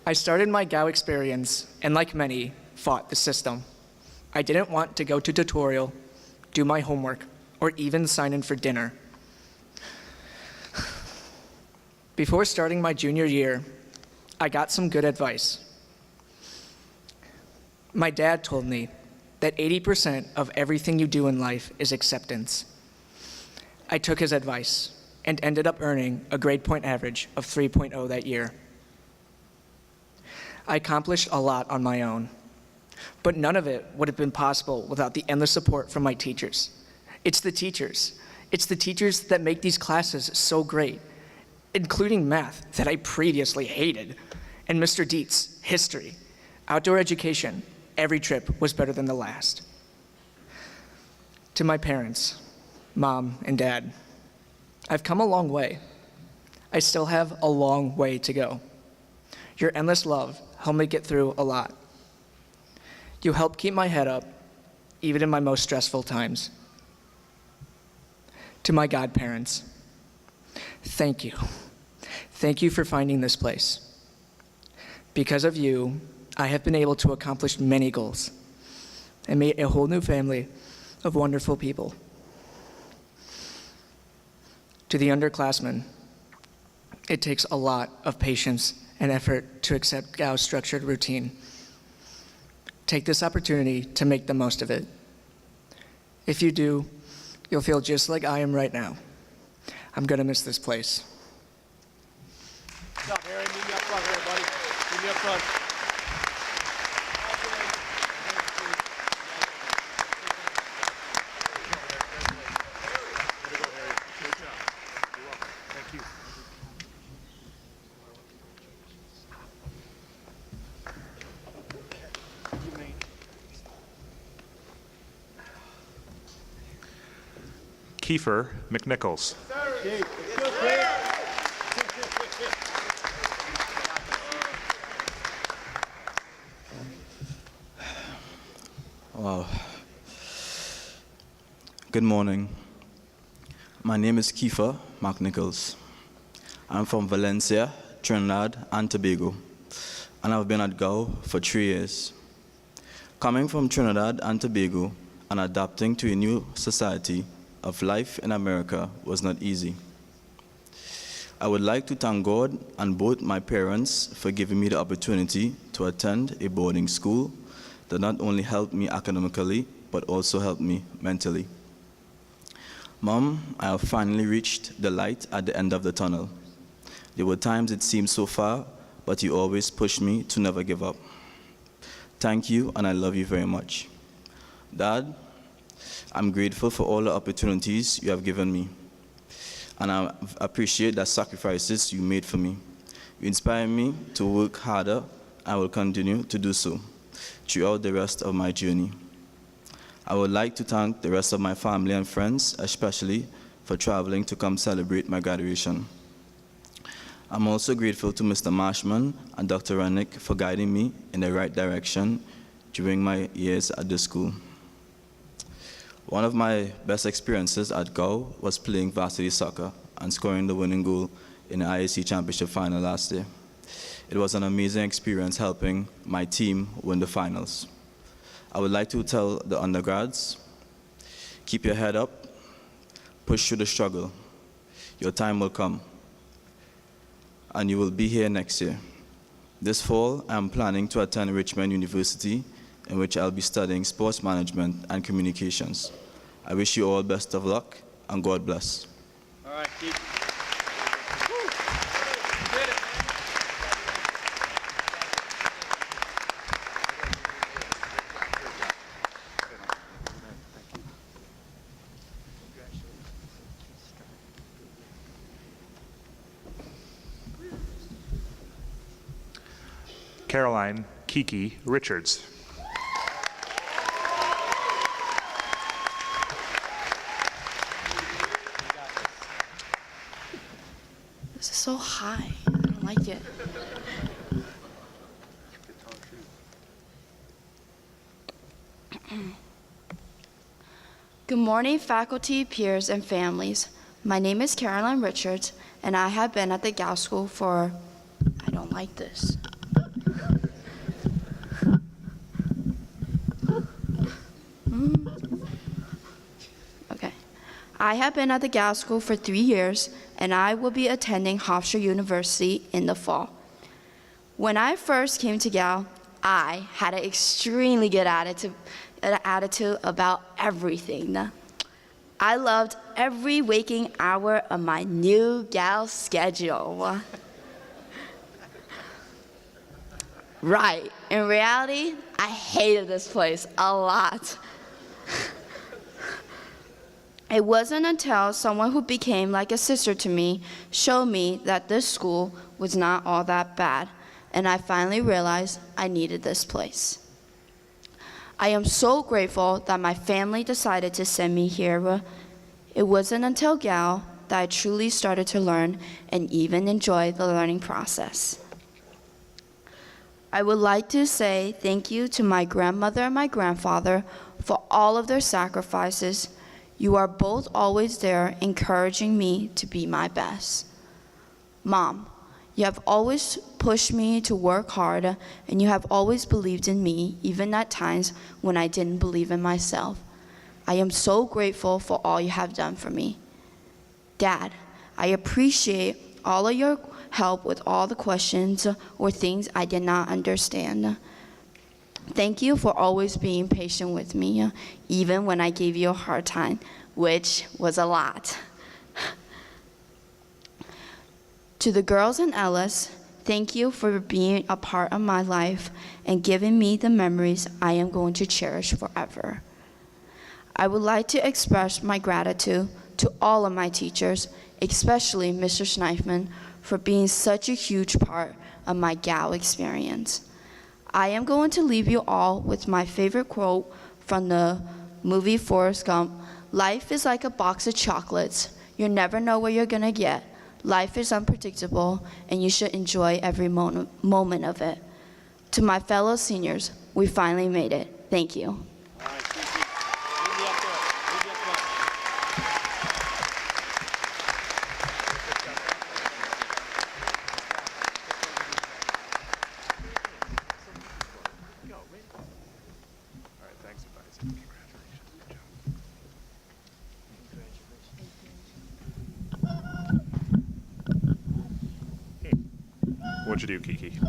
I started my Gow experience, and like many, fought the system. I didn't want to go to tutorial, do my homework, or even sign in for dinner. Before starting my junior year, I got some good advice. My dad told me that 80% of everything you do in life is acceptance. I took his advice and ended up earning a grade point average of 3.0 that year. I accomplished a lot on my own, but none of it would have been possible without the endless support from my teachers. It's the teachers. It's the teachers that make these classes so great, including math that I previously hated, and Mr. Dietz, history, outdoor education, every trip was better than the last. To my parents, Mom and Dad, I've come a long way. I still have a long way to go. Your endless love helped me get through a lot. You help keep my head up, even in my most stressful times. To my godparents, thank you. Thank you for finding this place. Because of you, I have been able to accomplish many goals and meet a whole new family of wonderful people. To the underclassmen, it takes a lot of patience and effort to accept Gow's structured routine. Take this opportunity to make the most of it. If you do, you'll feel just like I am right now. I'm gonna miss this place. Good job, Harry. Meet me up front here, buddy. Meet me up front. Keefa McNichols. Wow. Good morning. My name is Keefa McNichols. I'm from Valencia, Trinidad and Tobago, and I've been at Gow for 3 years. Coming from Trinidad and Tobago and adapting to a new society of life in America was not easy. I would like to thank God and both my parents for giving me the opportunity to attend a boarding school that not only helped me academically, but also helped me mentally. Mom, I have finally reached the light at the end of the tunnel. There were times it seemed so far, but you always pushed me to never give up. Thank you, and I love you very much. Dad, I'm grateful for all the opportunities you have given me, and I appreciate the sacrifices you made for me. You inspire me to work harder. I will continue to do so throughout the rest of my journey. I would like to thank the rest of my family and friends, especially for traveling to come celebrate my graduation. I'm also grateful to Mr. Marshman and Dr. Rennick for guiding me in the right direction during my years at the school. One of my best experiences at Gow was playing varsity soccer and scoring the winning goal in the IAC Championship final last year. It was an amazing experience helping my team win the finals. I would like to tell the undergrads, keep your head up, push through the struggle. Your time will come, and you will be here next year. This fall, I'm planning to attend Richmond University, in which I'll be studying sports management and communications. I wish you all best of luck, and God bless. All right, Keith. Caroline Kiki Richards. This is so high. I don't like it. Good morning, faculty, peers, and families. My name is Caroline Richards, and I have been at the Gow School for, I don't like this. Okay. I have been at the Gow School for 3 years, and I will be attending Hofstra University in the fall. When I first came to Gow, I had an extremely good attitude about everything. I loved every waking hour of my new Gow schedule. Right, in reality, I hated this place a lot. It wasn't until someone who became like a sister to me showed me that this school was not all that bad, and I finally realized I needed this place. I am so grateful that my family decided to send me here. It wasn't until Gow that I truly started to learn and even enjoy the learning process. I would like to say thank you to my grandmother and my grandfather for all of their sacrifices. You are both always there encouraging me to be my best. Mom, you have always pushed me to work hard, and you have always believed in me, even at times when I didn't believe in myself. I am so grateful for all you have done for me. Dad, I appreciate all of your help with all the questions or things I did not understand. Thank you for always being patient with me, even when I gave you a hard time, which was a lot. To the girls in Ellis, thank you for being a part of my life and giving me the memories I am going to cherish forever. I would like to express my gratitude to all of my teachers, especially Mr. Schneifman, for being such a huge part of my Gow experience. I am going to leave you all with my favorite quote from the movie Forrest Gump. Life is like a box of chocolates. You never know what you're gonna get. Life is unpredictable, and you should enjoy every moment of it. To my fellow seniors, we finally made it. Thank you. What'd you do, Kiki?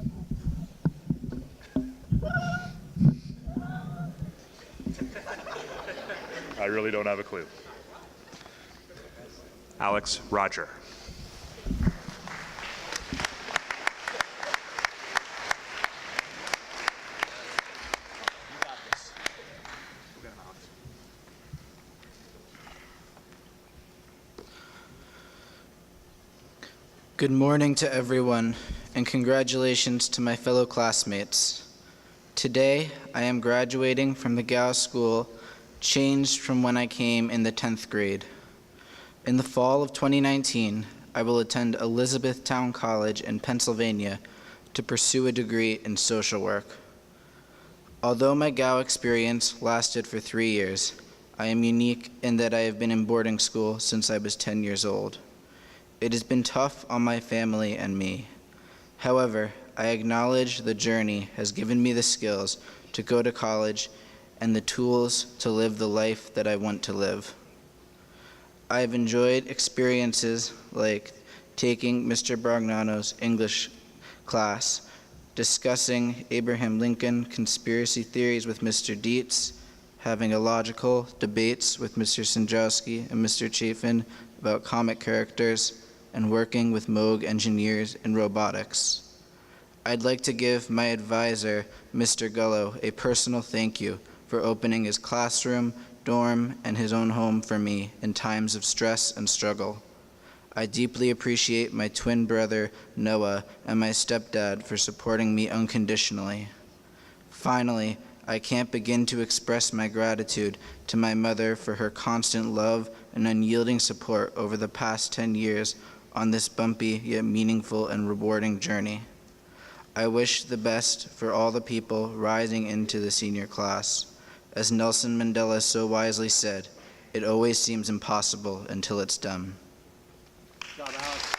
I really don't have a clue. Alex Roger. Good morning to everyone, and congratulations to my fellow classmates. Today, I am graduating from the Gow School, changed from when I came in the 10th grade. In the fall of 2019, I will attend Elizabethtown College in Pennsylvania to pursue a degree in social work. Although my Gow experience lasted for 3 years, I am unique in that I have been in boarding school since I was 10 years old. It has been tough on my family and me. However, I acknowledge the journey has given me the skills to go to college and the tools to live the life that I want to live. I have enjoyed experiences like taking Mr. Bragnano's English class, discussing Abraham Lincoln conspiracy theories with Mr. Dietz, having illogical debates with Mr. Sandrowski and Mr. Chafin about comic characters, and working with Moog engineers in robotics. I'd like to give my advisor, Mr. Gullo, a personal thank you for opening his classroom, dorm, and his own home for me in times of stress and struggle. I deeply appreciate my twin brother, Noah, and my stepdad for supporting me unconditionally. Finally, I can't begin to express my gratitude to my mother for her constant love and unyielding support over the past 10 years on this bumpy yet meaningful and rewarding journey. I wish the best for all the people rising into the senior class. As Nelson Mandela so wisely said, it always seems impossible until it's done. Good job, Alex.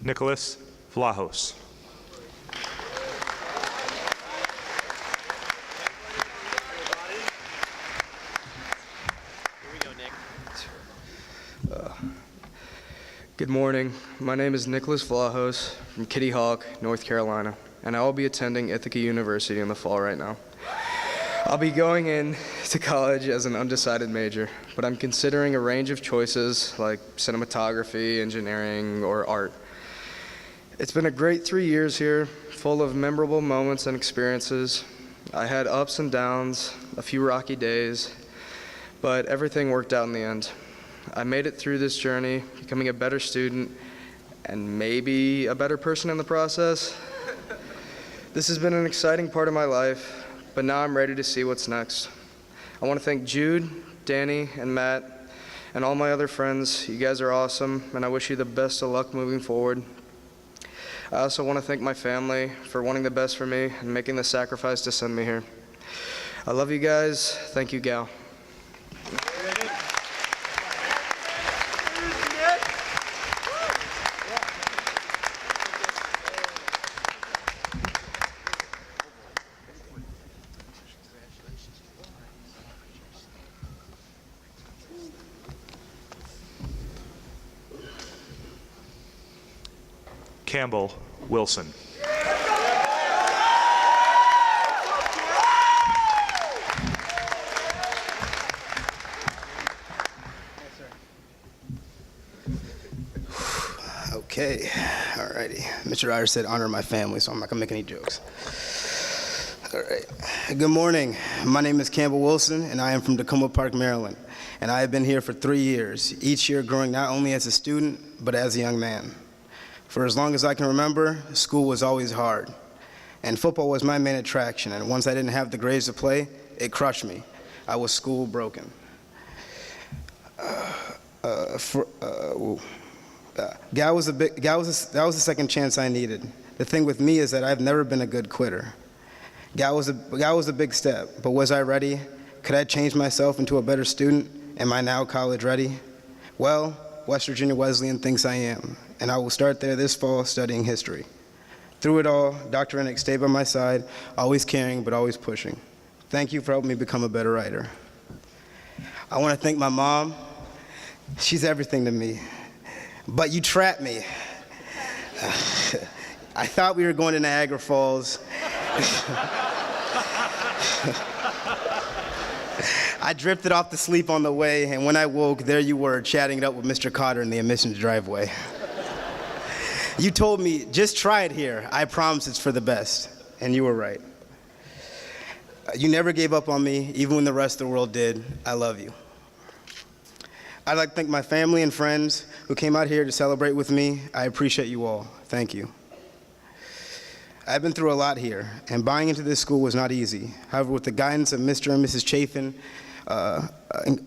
Nicholas Vlahos. Good morning. My name is Nicholas Vlahos from Kitty Hawk, North Carolina, and I will be attending Ithaca University in the fall right now. I'll be going in to college as an undecided major, but I'm considering a range of choices like cinematography, engineering, or art. It's been a great 3 years here, full of memorable moments and experiences. I had ups and downs, a few rocky days, but everything worked out in the end. I made it through this journey, becoming a better student and maybe a better person in the process. This has been an exciting part of my life, but now I'm ready to see what's next. I want to thank Jude, Danny, and Matt, and all my other friends. You guys are awesome, and I wish you the best of luck moving forward. I also want to thank my family for wanting the best for me and making the sacrifice to send me here. I love you guys. Thank you, Gow. Campbell Wilson. Okay, all righty. Mr. Ryder said honor my family, so I'm not gonna make any jokes. All right. Good morning. My name is Campbell Wilson, and I am from Tacoma Park, Maryland. And I have been here for 3 years, each year growing not only as a student, but as a young man. For as long as I can remember, school was always hard. And football was my main attraction, and once I didn't have the grades to play, it crushed me. I was school broken. Gow was the second chance I needed. The thing with me is that I've never been a good quitter. Gow was a big step, but was I ready? Could I change myself into a better student? Am I now college ready? Well, West Virginia Wesleyan thinks I am, and I will start there this fall studying history. Through it all, Dr. Ennick stayed by my side, always caring but always pushing. Thank you for helping me become a better writer. I want to thank my mom. She's everything to me. But you trapped me. I thought we were going to Niagara Falls. I drifted off to sleep on the way, and when I woke, there you were, chatting it up with Mr. Cotter in the admissions driveway. You told me, just try it here. I promise it's for the best. And you were right. You never gave up on me, even when the rest of the world did. I love you. I'd like to thank my family and friends who came out here to celebrate with me. I appreciate you all. Thank you. I've been through a lot here, and buying into this school was not easy. However, with the guidance of Mr. and Mrs. Chafin,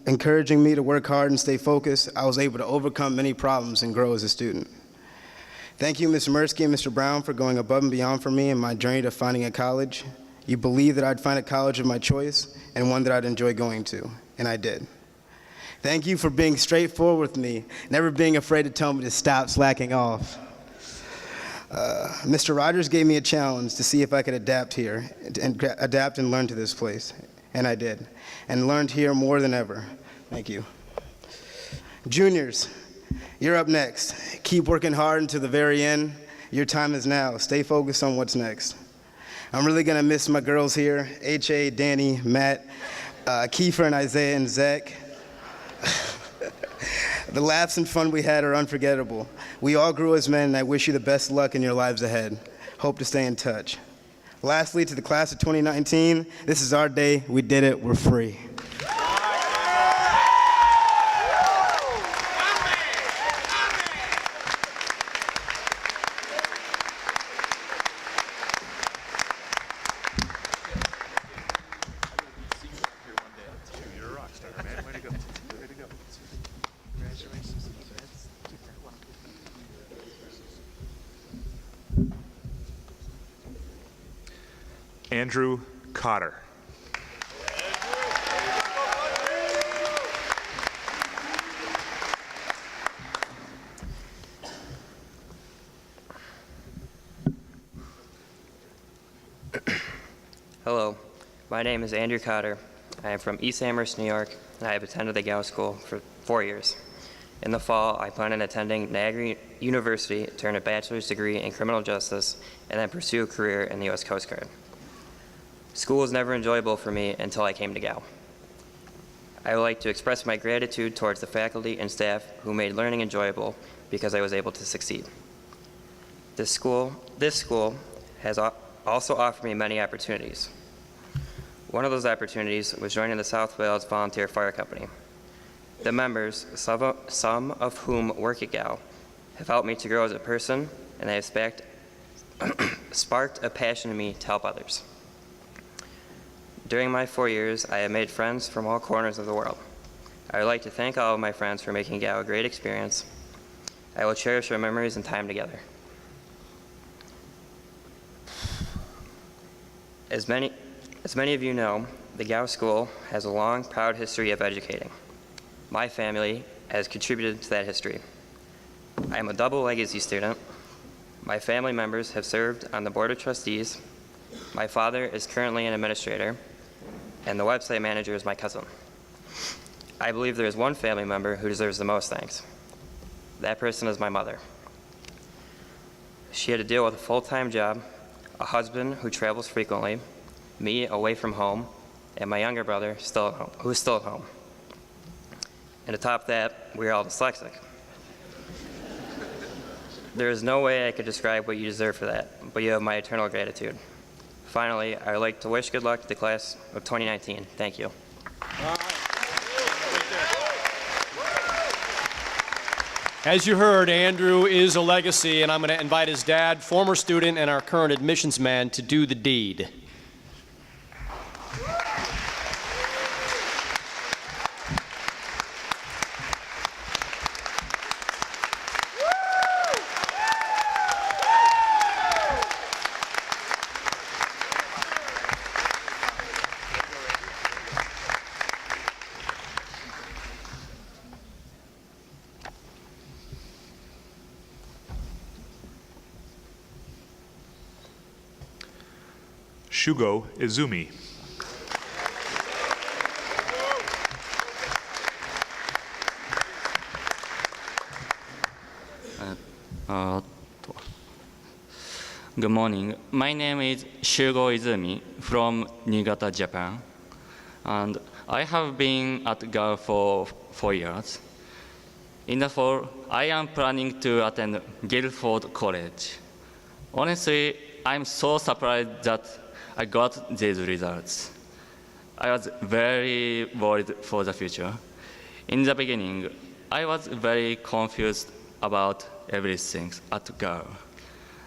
encouraging me to work hard and stay focused, I was able to overcome many problems and grow as a student. Thank you, Ms. Mirsky and Mr. Brown, for going above and beyond for me in my journey to finding a college. You believed that I'd find a college of my choice and one that I'd enjoy going to, and I did. Thank you for being straightforward with me, never being afraid to tell me to stop slacking off. Mr. Rogers gave me a challenge to see if I could adapt here, and adapt and learn to this place, and I did, and learned here more than ever. Thank you. Juniors, you're up next. Keep working hard until the very end. Your time is now. Stay focused on what's next. I'm really gonna miss my girls here, H.A., Danny, Matt, Keefa and Isaiah and Zach. The laughs and fun we had are unforgettable. We all grew as men, and I wish you the best luck in your lives ahead. Hope to stay in touch. Lastly, to the class of 2019, this is our day. We did it. We're free. Andrew Cotter. Hello, my name is Andrew Cotter. I am from East Amherst, New York, and I have attended the Gow School for 4 years. In the fall, I plan on attending Niagara University to earn a bachelor's degree in criminal justice and then pursue a career in the U.S. Coast Guard. School was never enjoyable for me until I came to Gow. I would like to express my gratitude towards the faculty and staff who made learning enjoyable because I was able to succeed. This school has also offered me many opportunities. One of those opportunities was joining the South Wales Volunteer Fire Company. The members, some of whom work at Gow, have helped me to grow as a person, and they have sparked a passion in me to help others. During my 4 years, I have made friends from all corners of the world. I would like to thank all of my friends for making Gow a great experience. I will cherish our memories and time together. As many of you know, the Gow School has a long, proud history of educating. My family has contributed to that history. I am a double legacy student. My family members have served on the Board of Trustees. My father is currently an administrator, and the website manager is my cousin. I believe there is one family member who deserves the most thanks. That person is my mother. She had to deal with a full-time job, a husband who travels frequently, me away from home, and my younger brother who is still at home. And to top that, we are all dyslexic. There is no way I could describe what you deserve for that, but you have my eternal gratitude. Finally, I would like to wish good luck to the class of 2019. Thank you. As you heard, Andrew is a legacy, and I'm going to invite his dad, former student, and our current admissions man to do the deed. Shugo Izumi. Good morning. My name is Shugo Izumi from Niigata, Japan. And I have been at Gow for 4 years. In the fall, I am planning to attend Guildford College. Honestly, I'm so surprised that I got these results. I was very worried for the future. In the beginning, I was very confused about everything at Gow.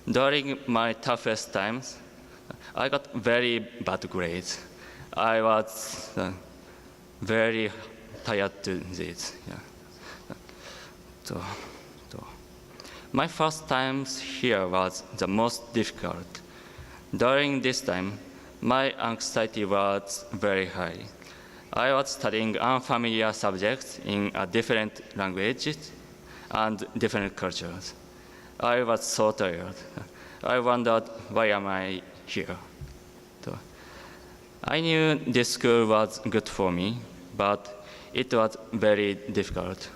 During my toughest times, I got very bad grades. I was very tired to this. Yeah. My first times here was the most difficult. During this time, my anxiety was very high. I was studying unfamiliar subjects in different languages and different cultures. I was so tired. I wondered, why am I here? I knew this school was good for me, but it was very difficult.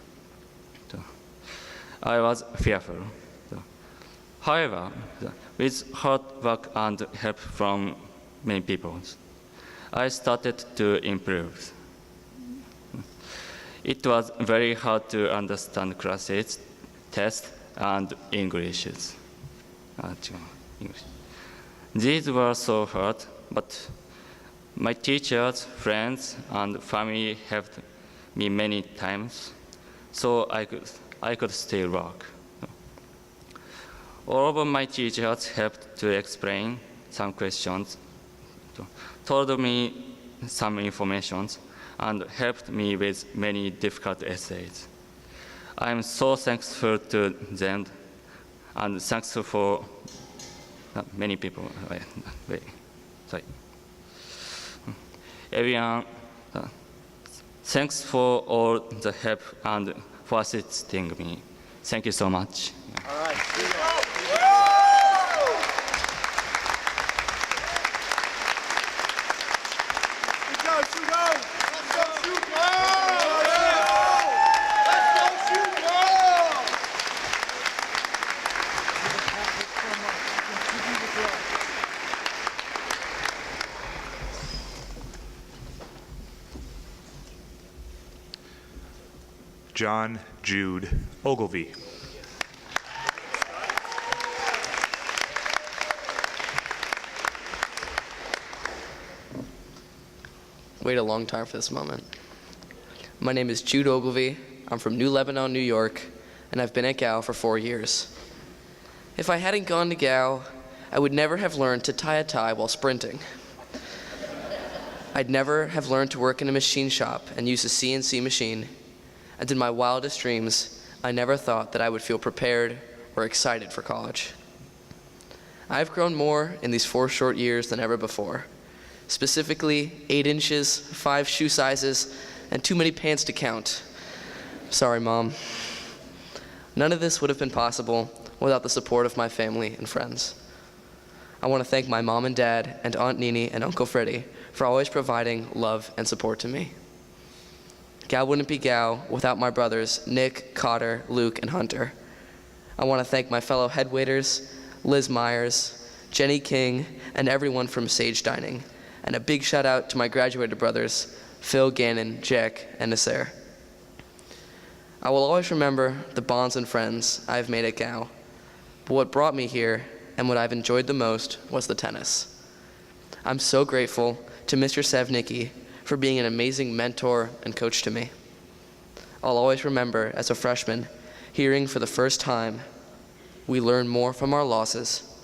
I was fearful. However, with hard work and help from many people, I started to improve. It was very hard to understand classes, tests, and English. These were so hard, but my teachers, friends, and family helped me many times, so I could still work. All of my teachers helped to explain some questions, told me some information, and helped me with many difficult essays. I am so thankful to them and thankful for many people. Everyone, thanks for all the help and for assisting me. Thank you so much. All right. John Jude Ogilvie. waited a long time for this moment. My name is Jude Ogilvy. I'm from New Lebanon, New York, and I've been at Gow for 4 years. If I hadn't gone to Gow, I would never have learned to tie a tie while sprinting. I'd never have learned to work in a machine shop and use a CNC machine, and in my wildest dreams, I never thought that I would feel prepared or excited for college. I've grown more in these 4 short years than ever before. Specifically, 8 inches, 5 shoe sizes, and too many pants to count. Sorry, Mom. None of this would have been possible without the support of my family and friends. I want to thank my mom and dad and Aunt Nini and Uncle Freddie for always providing love and support to me. Gow wouldn't be Gow without my brothers Nick, Cotter, Luke, and Hunter. I want to thank my fellow head waiters, Liz Myers, Jenny King, and everyone from Sage Dining. And a big shout out to my graduated brothers, Phil, Gannon, Jack, and Nasser. I will always remember the bonds and friends I've made at Gow. But what brought me here and what I've enjoyed the most was the tennis. I'm so grateful to Mr. Savnicki for being an amazing mentor and coach to me. I'll always remember as a freshman hearing for the first time, we learn more from our losses,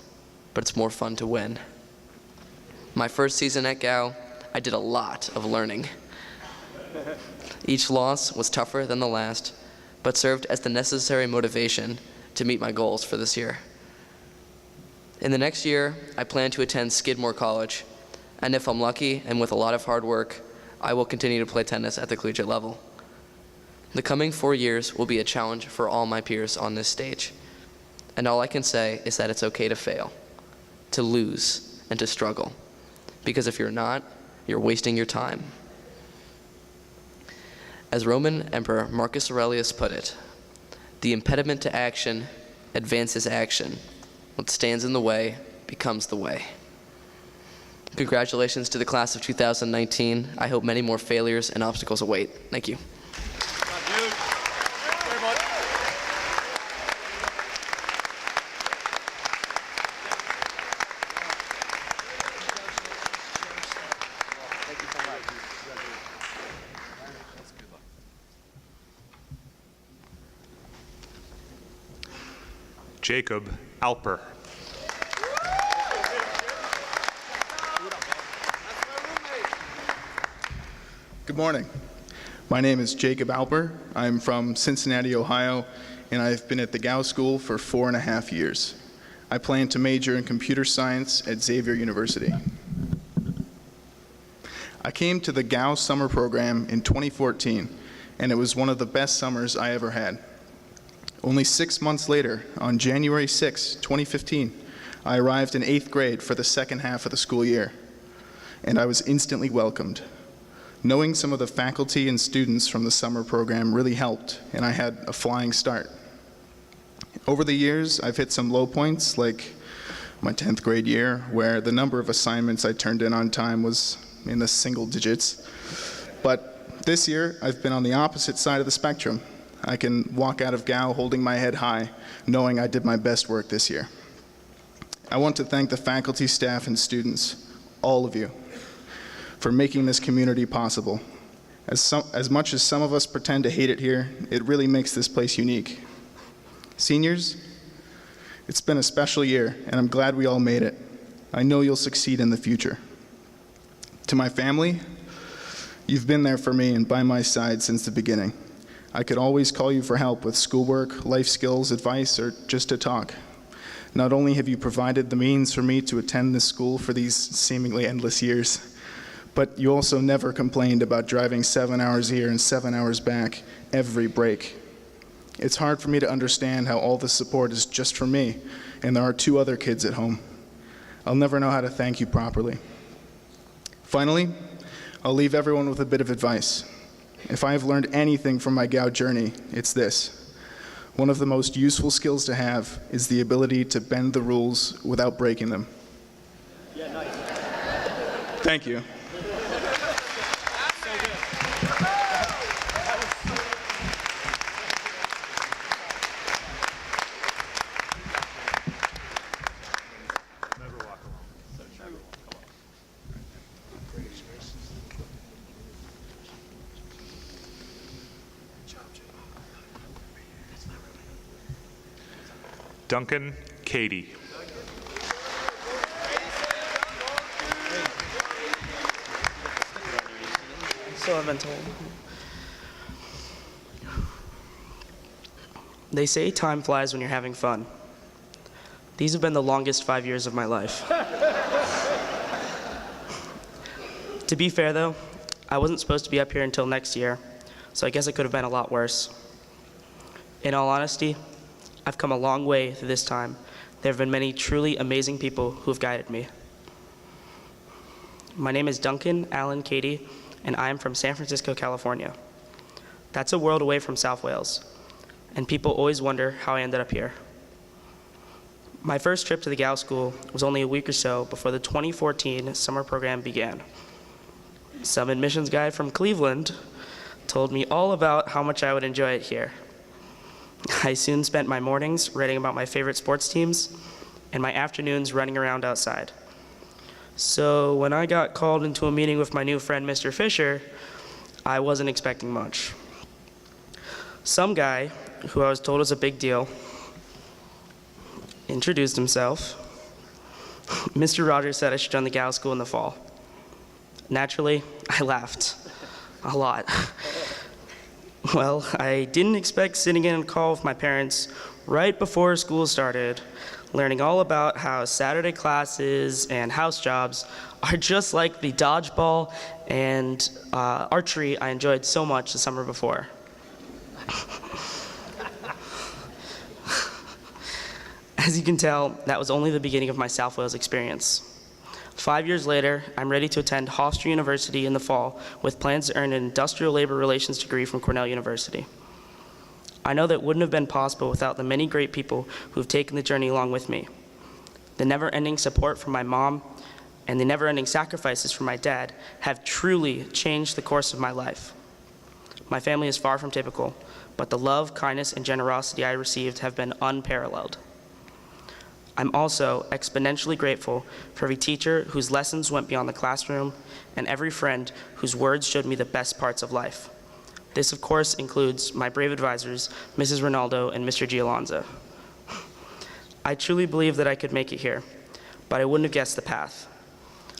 but it's more fun to win. My first season at Gow, I did a lot of learning. Each loss was tougher than the last, but served as the necessary motivation to meet my goals for this year. In the next year, I plan to attend Skidmore College, and if I'm lucky and with a lot of hard work, I will continue to play tennis at the collegiate level. The coming 4 years will be a challenge for all my peers on this stage, and all I can say is that it's okay to fail, to lose, and to struggle, because if you're not, you're wasting your time. As Roman Emperor Marcus Aurelius put it, the impediment to action advances action. What stands in the way becomes the way. Congratulations to the class of 2019. I hope many more failures and obstacles await. Thank you. Jacob Alper. Good morning. My name is Jacob Alper. I'm from Cincinnati, Ohio, and I've been at the Gow School for 4.5 years. I plan to major in computer science at Xavier University. I came to the Gow summer program in 2014, and it was one of the best summers I ever had. Only 6 months later, on January 6, 2015, I arrived in 8th grade for the second half of the school year, and I was instantly welcomed. Knowing some of the faculty and students from the summer program really helped, and I had a flying start. Over the years, I've hit some low points, like my 10th grade year, where the number of assignments I turned in on time was in the single digits. But this year, I've been on the opposite side of the spectrum. I can walk out of Gow holding my head high, knowing I did my best work this year. I want to thank the faculty, staff, and students, all of you, for making this community possible. As much as some of us pretend to hate it here, it really makes this place unique. Seniors, it's been a special year, and I'm glad we all made it. I know you'll succeed in the future. To my family, you've been there for me and by my side since the beginning. I could always call you for help with schoolwork, life skills, advice, or just to talk. Not only have you provided the means for me to attend this school for these seemingly endless years, but you also never complained about driving 7 hours here and 7 hours back every break. It's hard for me to understand how all this support is just for me, and there are 2 other kids at home. I'll never know how to thank you properly. Finally, I'll leave everyone with a bit of advice. If I have learned anything from my Gow journey, it's this. One of the most useful skills to have is the ability to bend the rules without breaking them. Yeah, nice. Thank you. Duncan Cady. So I've been told. They say time flies when you're having fun. These have been the longest 5 years of my life. To be fair though, I wasn't supposed to be up here until next year, so I guess it could have been a lot worse. In all honesty, I've come a long way through this time. There have been many truly amazing people who have guided me. My name is Duncan Allen Cady, and I am from San Francisco, California. That's a world away from South Wales, and people always wonder how I ended up here. My first trip to the Gow School was only a week or so before the 2014 summer program began. Some admissions guy from Cleveland told me all about how much I would enjoy it here. I soon spent my mornings writing about my favorite sports teams and my afternoons running around outside. So when I got called into a meeting with my new friend, Mr. Fisher, I wasn't expecting much. Some guy, who I was told was a big deal, introduced himself. Mr. Rogers said I should join the Gow School in the fall. Naturally, I laughed a lot. Well, I didn't expect sitting in a call with my parents right before school started, learning all about how Saturday classes and house jobs are just like the dodgeball and archery I enjoyed so much the summer before. As you can tell, that was only the beginning of my South Wales experience. 5 years later, I'm ready to attend Hofstra University in the fall with plans to earn an industrial labor relations degree from Cornell University. I know that wouldn't have been possible without the many great people who have taken the journey along with me. The never-ending support from my mom and the never-ending sacrifices from my dad have truly changed the course of my life. My family is far from typical, but the love, kindness, and generosity I received have been unparalleled. I'm also exponentially grateful for every teacher whose lessons went beyond the classroom and every friend whose words showed me the best parts of life. This, of course, includes my brave advisors, Mrs. Ronaldo and Mr. Gialonza. I truly believe that I could make it here, but I wouldn't have guessed the path.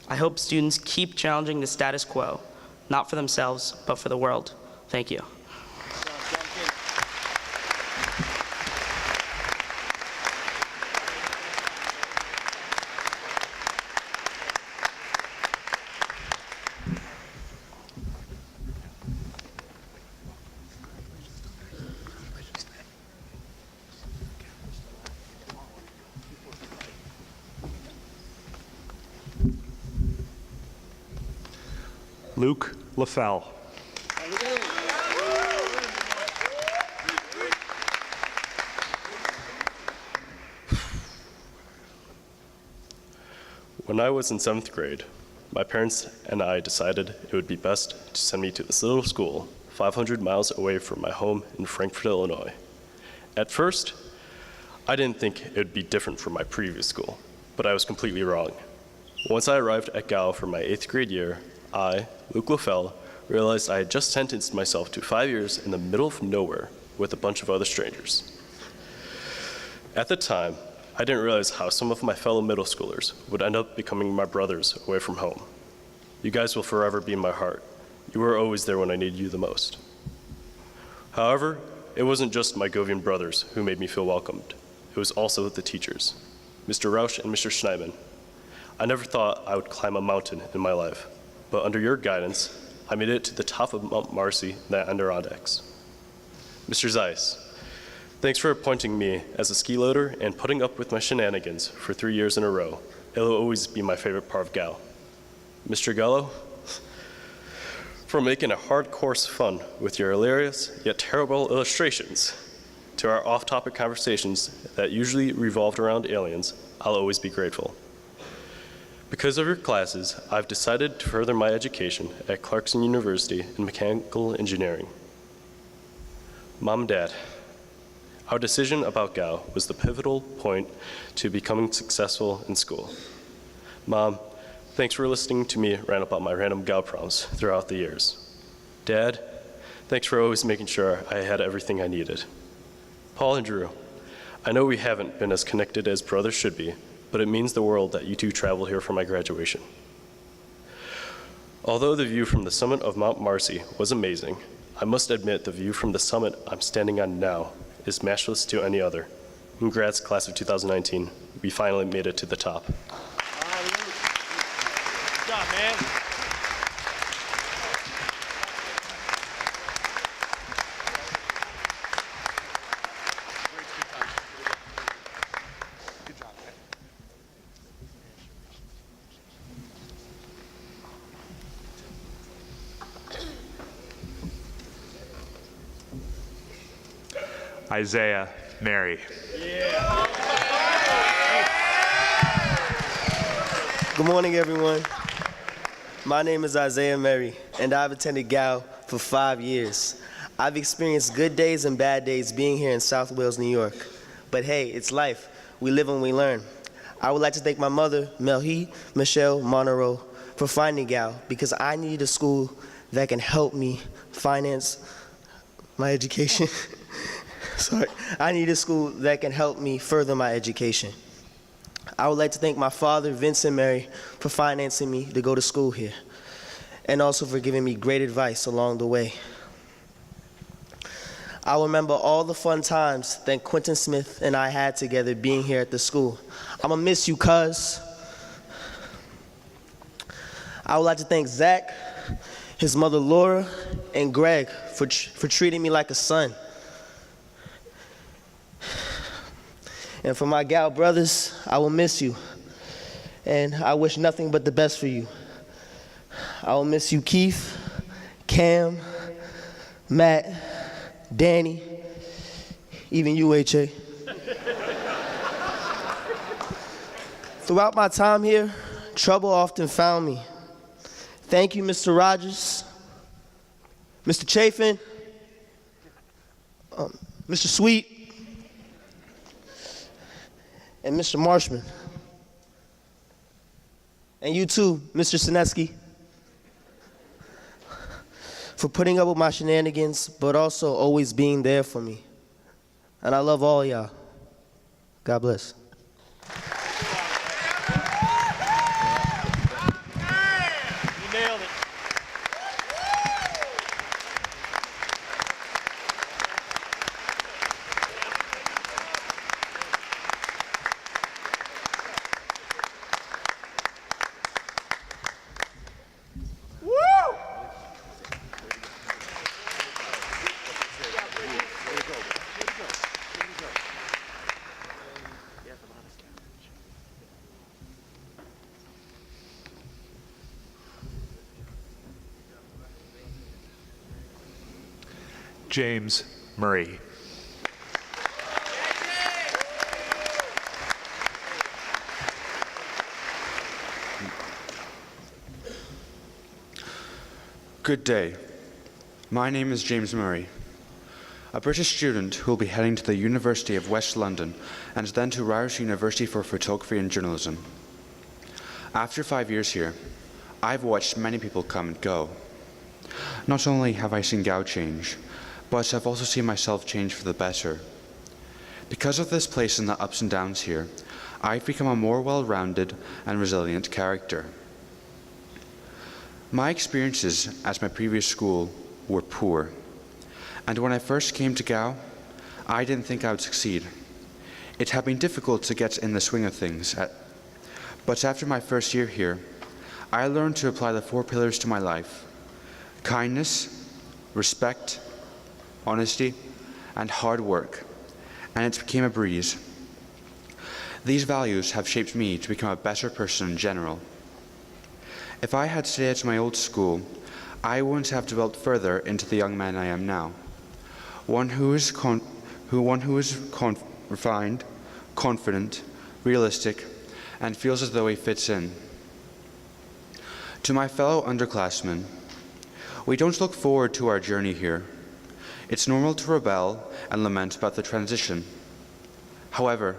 I hope students keep challenging the status quo, not for themselves, but for the world. Thank you. Luke LaFell. When I was in 7th grade, my parents and I decided it would be best to send me to this little school 500 miles away from my home in Frankfort, Illinois. At first, I didn't think it would be different from my previous school, but I was completely wrong. Once I arrived at Gow for my 8th grade year, I, Luke LaFell, realized I had just sentenced myself to 5 years in the middle of nowhere with a bunch of other strangers. At the time, I didn't realize how some of my fellow middle schoolers would end up becoming my brothers away from home. You guys will forever be in my heart. You were always there when I needed you the most. However, it wasn't just my Govian brothers who made me feel welcomed. It was also the teachers, Mr. Rausch and Mr. Schneidman. I never thought I would climb a mountain in my life, but under your guidance, I made it to the top of Mount Marcy in the Adirondacks. Mr. Zeiss, thanks for appointing me as a ski loader and putting up with my shenanigans for 3 years in a row. It'll always be my favorite part of Gow. Mr. Gallo, for making a hard course fun with your hilarious yet terrible illustrations to our off-topic conversations that usually revolved around aliens, I'll always be grateful. Because of your classes, I've decided to further my education at Clarkson University in mechanical engineering. Mom and Dad, our decision about Gow was the pivotal point to becoming successful in school. Mom, thanks for listening to me rant about my random Gow problems throughout the years. Dad, thanks for always making sure I had everything I needed. Paul and Drew, I know we haven't been as connected as brothers should be, but it means the world that you two traveled here for my graduation. Although the view from the summit of Mount Marcy was amazing, I must admit the view from the summit I'm standing on now is matchless to any other. Congrats, class of 2019. We finally made it to the top. Good job, man. Isaiah Mary. Good morning, everyone. My name is Isaiah Mary, and I've attended Gow for 5 years. I've experienced good days and bad days being here in South Wales, New York. But hey, it's life. We live and we learn. I would like to thank my mother, Melhi Michelle Monroe, for finding Gow, because I needed a school that can help me finance my education. Sorry, I need a school that can help me further my education. I would like to thank my father, Vincent Mary, for financing me to go to school here, and also for giving me great advice along the way. I remember all the fun times that Quentin Smith and I had together being here at the school. I'm gonna miss you, cuz. I would like to thank Zach, his mother Laura, and Greg for treating me like a son. And for my Gow brothers, I will miss you. And I wish nothing but the best for you. I will miss you, Keith, Cam, Matt, Danny, even you, H.A. Throughout my time here, trouble often found me. Thank you, Mr. Rogers, Mr. Chafin, Mr. Sweet, and Mr. Marshman. And you too, Mr. Sineski, for putting up with my shenanigans, but also always being there for me. And I love all y'all. God bless. You nailed it. James Murray. Good day. My name is James Murray, a British student who will be heading to the University of West London and then to Irish University for Photography and Journalism. After 5 years here, I've watched many people come and go. Not only have I seen Gow change, but I've also seen myself change for the better. Because of this place and the ups and downs here, I've become a more well-rounded and resilient character. My experiences at my previous school were poor, and when I first came to Gow, I didn't think I would succeed. It had been difficult to get in the swing of things, but after my first year here, I learned to apply the 4 pillars to my life: kindness, respect, honesty, and hard work, and it became a breeze. These values have shaped me to become a better person in general. If I had stayed at my old school, I wouldn't have developed further into the young man I am now. One who is refined, confident, realistic, and feels as though he fits in. To my fellow underclassmen, we don't look forward to our journey here. It's normal to rebel and lament about the transition. However,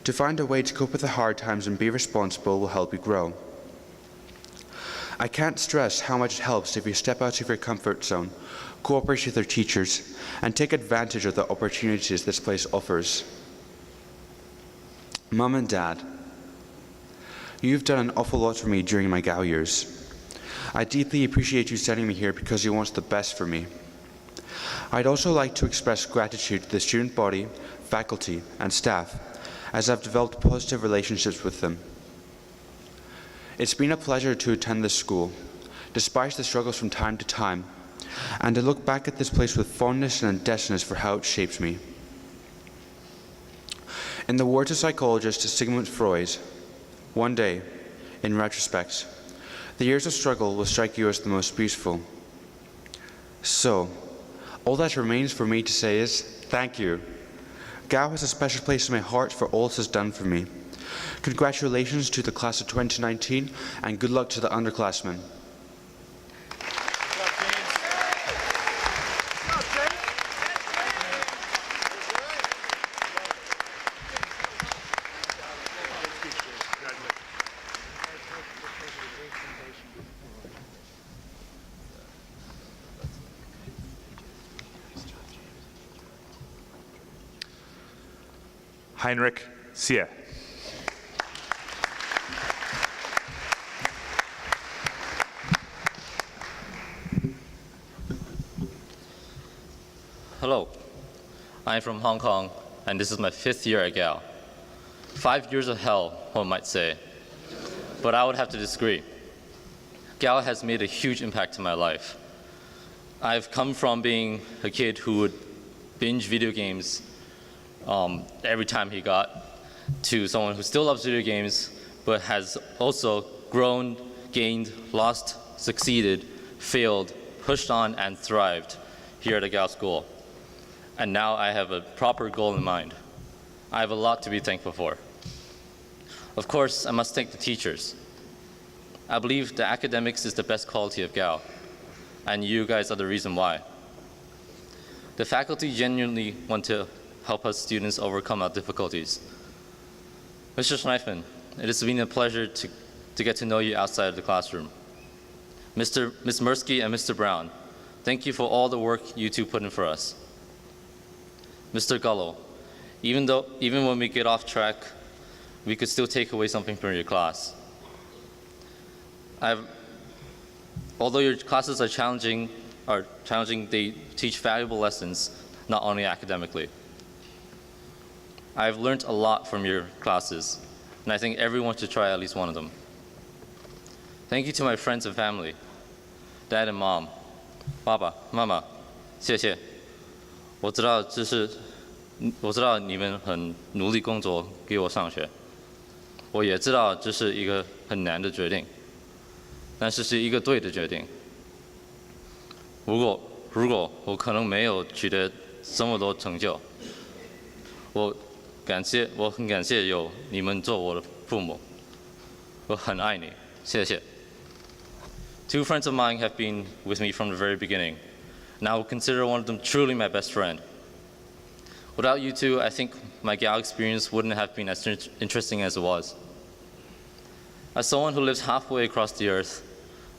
to find a way to cope with the hard times and be responsible will help you grow. I can't stress how much it helps if you step out of your comfort zone, cooperate with your teachers, and take advantage of the opportunities this place offers. Mum and Dad, you've done an awful lot for me during my Gow years. I deeply appreciate you sending me here because you want the best for me. I'd also like to express gratitude to the student body, faculty, and staff, as I've developed positive relationships with them. It's been a pleasure to attend this school, despite the struggles from time to time, and to look back at this place with fondness and indebtedness for how it shaped me. In the words of psychologist Sigmund Freud, one day, in retrospect, the years of struggle will strike you as the most beautiful. So, all that remains for me to say is, thank you. Gow has a special place in my heart for all it has done for me. Congratulations to the class of 2019, and good luck to the underclassmen. Heinrich Sie. Hello, I'm from Hong Kong, and this is my 5th year at Gow. 5 years of hell, one might say, but I would have to disagree. Gow has made a huge impact in my life. I've come from being a kid who would binge video games every time he got, to someone who still loves video games, but has also grown, gained, lost, succeeded, failed, pushed on, and thrived here at the Gow School. And now I have a proper goal in mind. I have a lot to be thankful for. Of course, I must thank the teachers. I believe the academics is the best quality of Gow, and you guys are the reason why. The faculty genuinely want to help us students overcome our difficulties. Mr. Schneifman, it has been a pleasure to get to know you outside of the classroom. Ms. Mirsky and Mr. Brown, thank you for all the work you two put in for us. Mr. Gullo, even when we get off track, we could still take away something from your class. Although your classes are challenging, they teach valuable lessons, not only academically. I've learned a lot from your classes, and I think everyone should try at least one of them. Thank you to my friends and family, Dad and Mom, 爸爸妈妈，谢谢。我知道你们很努力工作给我上学，我也知道这是一个很难的决定，但是是一个对的决定。如果我可能没有取得这么多成就，我很感谢有你们做我的父母，我很爱你，谢谢。Two friends of mine have been with me from the very beginning, and I will consider one of them truly my best friend. Without you two, I think my Gow experience wouldn't have been as interesting as it was. As someone who lives halfway across the earth,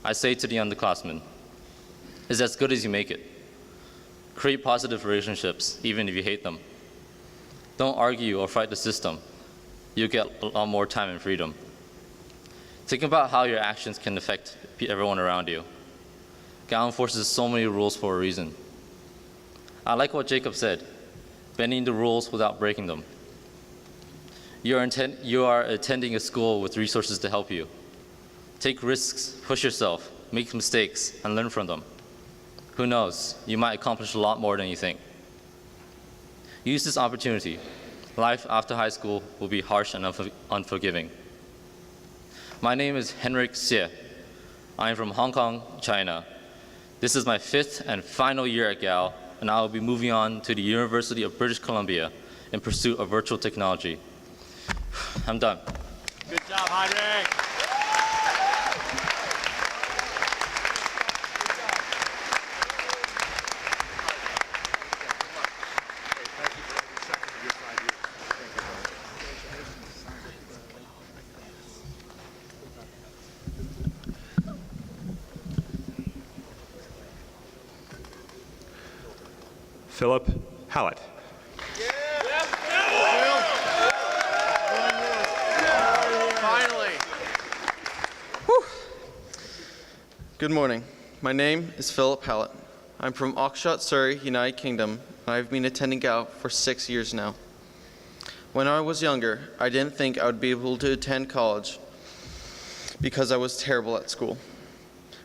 I say to the underclassmen, it's as good as you make it. Create positive relationships, even if you hate them. Don't argue or fight the system. You'll get a lot more time and freedom. Think about how your actions can affect everyone around you. Gow enforces so many rules for a reason. I like what Jacob said, bending the rules without breaking them. You are attending a school with resources to help you. Take risks, push yourself, make mistakes, and learn from them. Who knows, you might accomplish a lot more than you think. Use this opportunity. Life after high school will be harsh and unforgiving. My name is Henrik Xie. I am from Hong Kong, China. This is my 5th and final year at Gow, and I will be moving on to the University of British Columbia in pursuit of virtual technology. I'm done. Good job, Heinrich. Philip Hallett. Good morning. My name is Philip Hallett. I'm from Oxshott, Surrey, United Kingdom, and I've been attending Gow for 6 years now. When I was younger, I didn't think I would be able to attend college because I was terrible at school.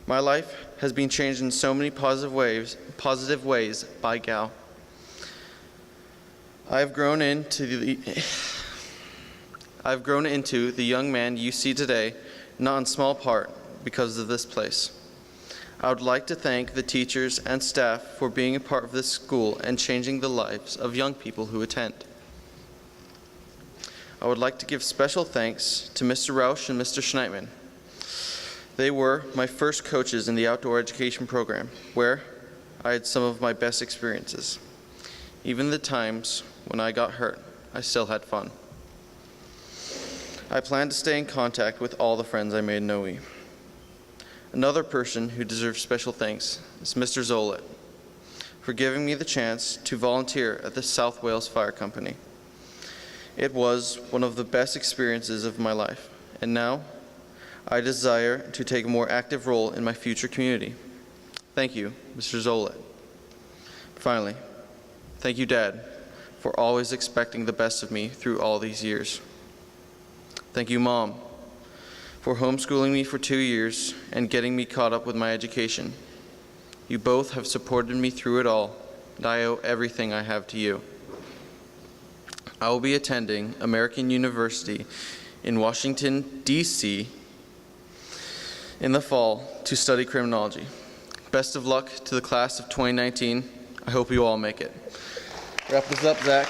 My life has been changed in so many positive ways by Gow. I've grown into the young man you see today, not in small part because of this place. I would like to thank the teachers and staff for being a part of this school and changing the lives of young people who attend. I would like to give special thanks to Mr. Rausch and Mr. Schneitman. They were my first coaches in the outdoor education program, where I had some of my best experiences. Even the times when I got hurt, I still had fun. I plan to stay in contact with all the friends I made in OE. Another person who deserves special thanks is Mr. Zolet for giving me the chance to volunteer at the South Wales Fire Company. It was one of the best experiences of my life, and now I desire to take a more active role in my future community. Thank you, Mr. Zolet. Finally, thank you, Dad, for always expecting the best of me through all these years. Thank you, Mom, for homeschooling me for 2 years and getting me caught up with my education. You both have supported me through it all, and I owe everything I have to you. I will be attending American University in Washington, D.C. in the fall to study criminology. Best of luck to the class of 2019. I hope you all make it. Wrap this up, Zach.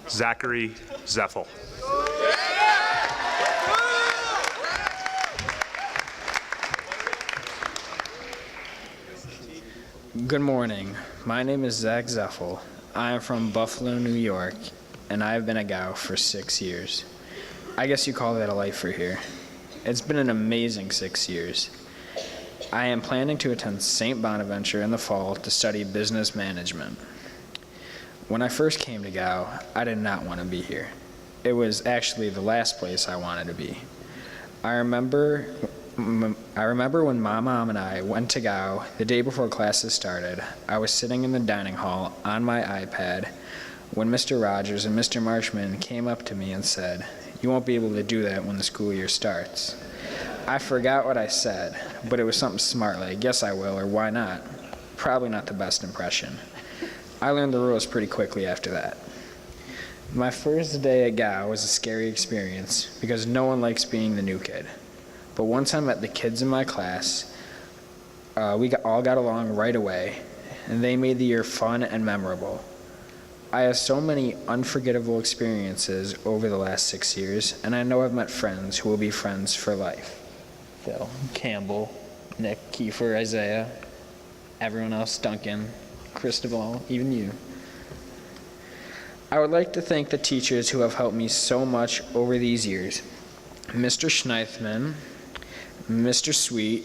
Zachary Zeffel. Good morning. My name is Zach Zeffel. I am from Buffalo, New York, and I have been a Gow for 6 years. I guess you call that a lifer here. It's been an amazing 6 years. I am planning to attend St. Bonaventure in the fall to study business management. When I first came to Gow, I did not want to be here. It was actually the last place I wanted to be. I remember when my mom and I went to Gow the day before classes started. I was sitting in the dining hall on my iPad when Mr. Rogers and Mr. Marshman came up to me and said, "You won't be able to do that when the school year starts." I forgot what I said, but it was something smart like, "Yes, I will," or "Why not?" Probably not the best impression. I learned the rules pretty quickly after that. My first day at Gow was a scary experience because no one likes being the new kid. But once I met the kids in my class, we all got along right away, and they made the year fun and memorable. I have so many unforgettable experiences over the last 6 years, and I know I've met friends who will be friends for life. Phil, Campbell, Nick, Keefer, Isaiah, everyone else, Duncan, Cristobal, even you. I would like to thank the teachers who have helped me so much over these years. Mr. Schneithman, Mr. Sweet,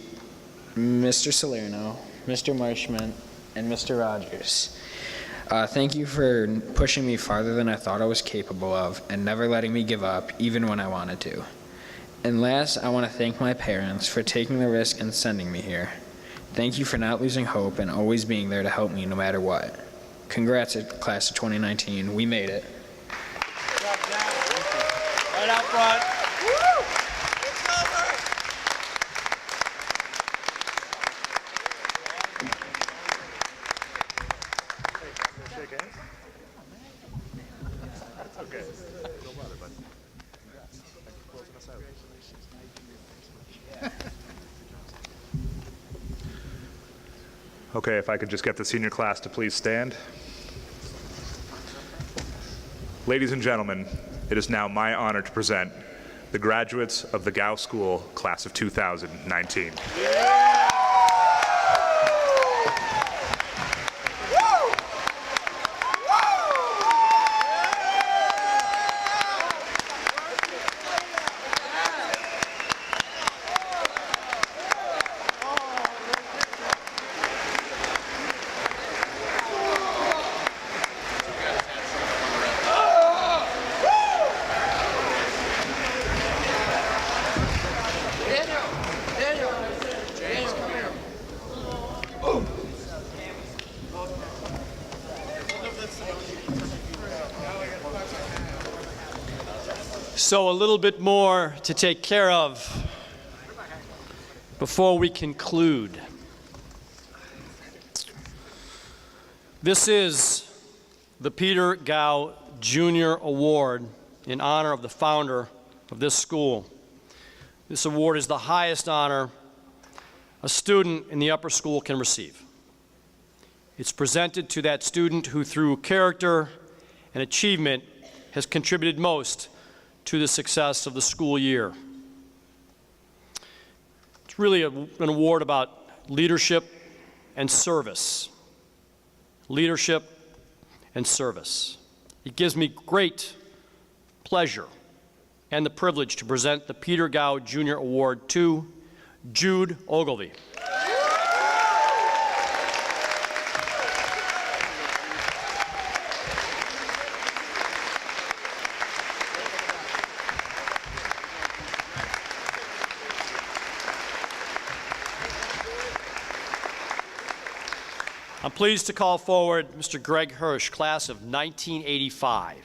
Mr. Salerno, Mr. Marshman, and Mr. Rogers. Thank you for pushing me farther than I thought I was capable of and never letting me give up even when I wanted to. And last, I want to thank my parents for taking the risk and sending me here. Thank you for not losing hope and always being there to help me no matter what. Congrats at class of 2019. We made it. Right out front. Shake hands. That's okay. Don't bother, bud. Closing us out. Okay, if I could just get the senior class to please stand. Ladies and gentlemen, it is now my honor to present the graduates of the Gow School class of 2019. So a little bit more to take care of before we conclude. This is the Peter Gow Jr. Award in honor of the founder of this school. This award is the highest honor a student in the upper school can receive. It's presented to that student who, through character and achievement, has contributed most to the success of the school year. It's really an award about leadership and service. Leadership and service. It gives me great pleasure and the privilege to present the Peter Gow Jr. Award to Jude Ogilvy. I'm pleased to call forward Mr. Greg Hirsch, class of 1985.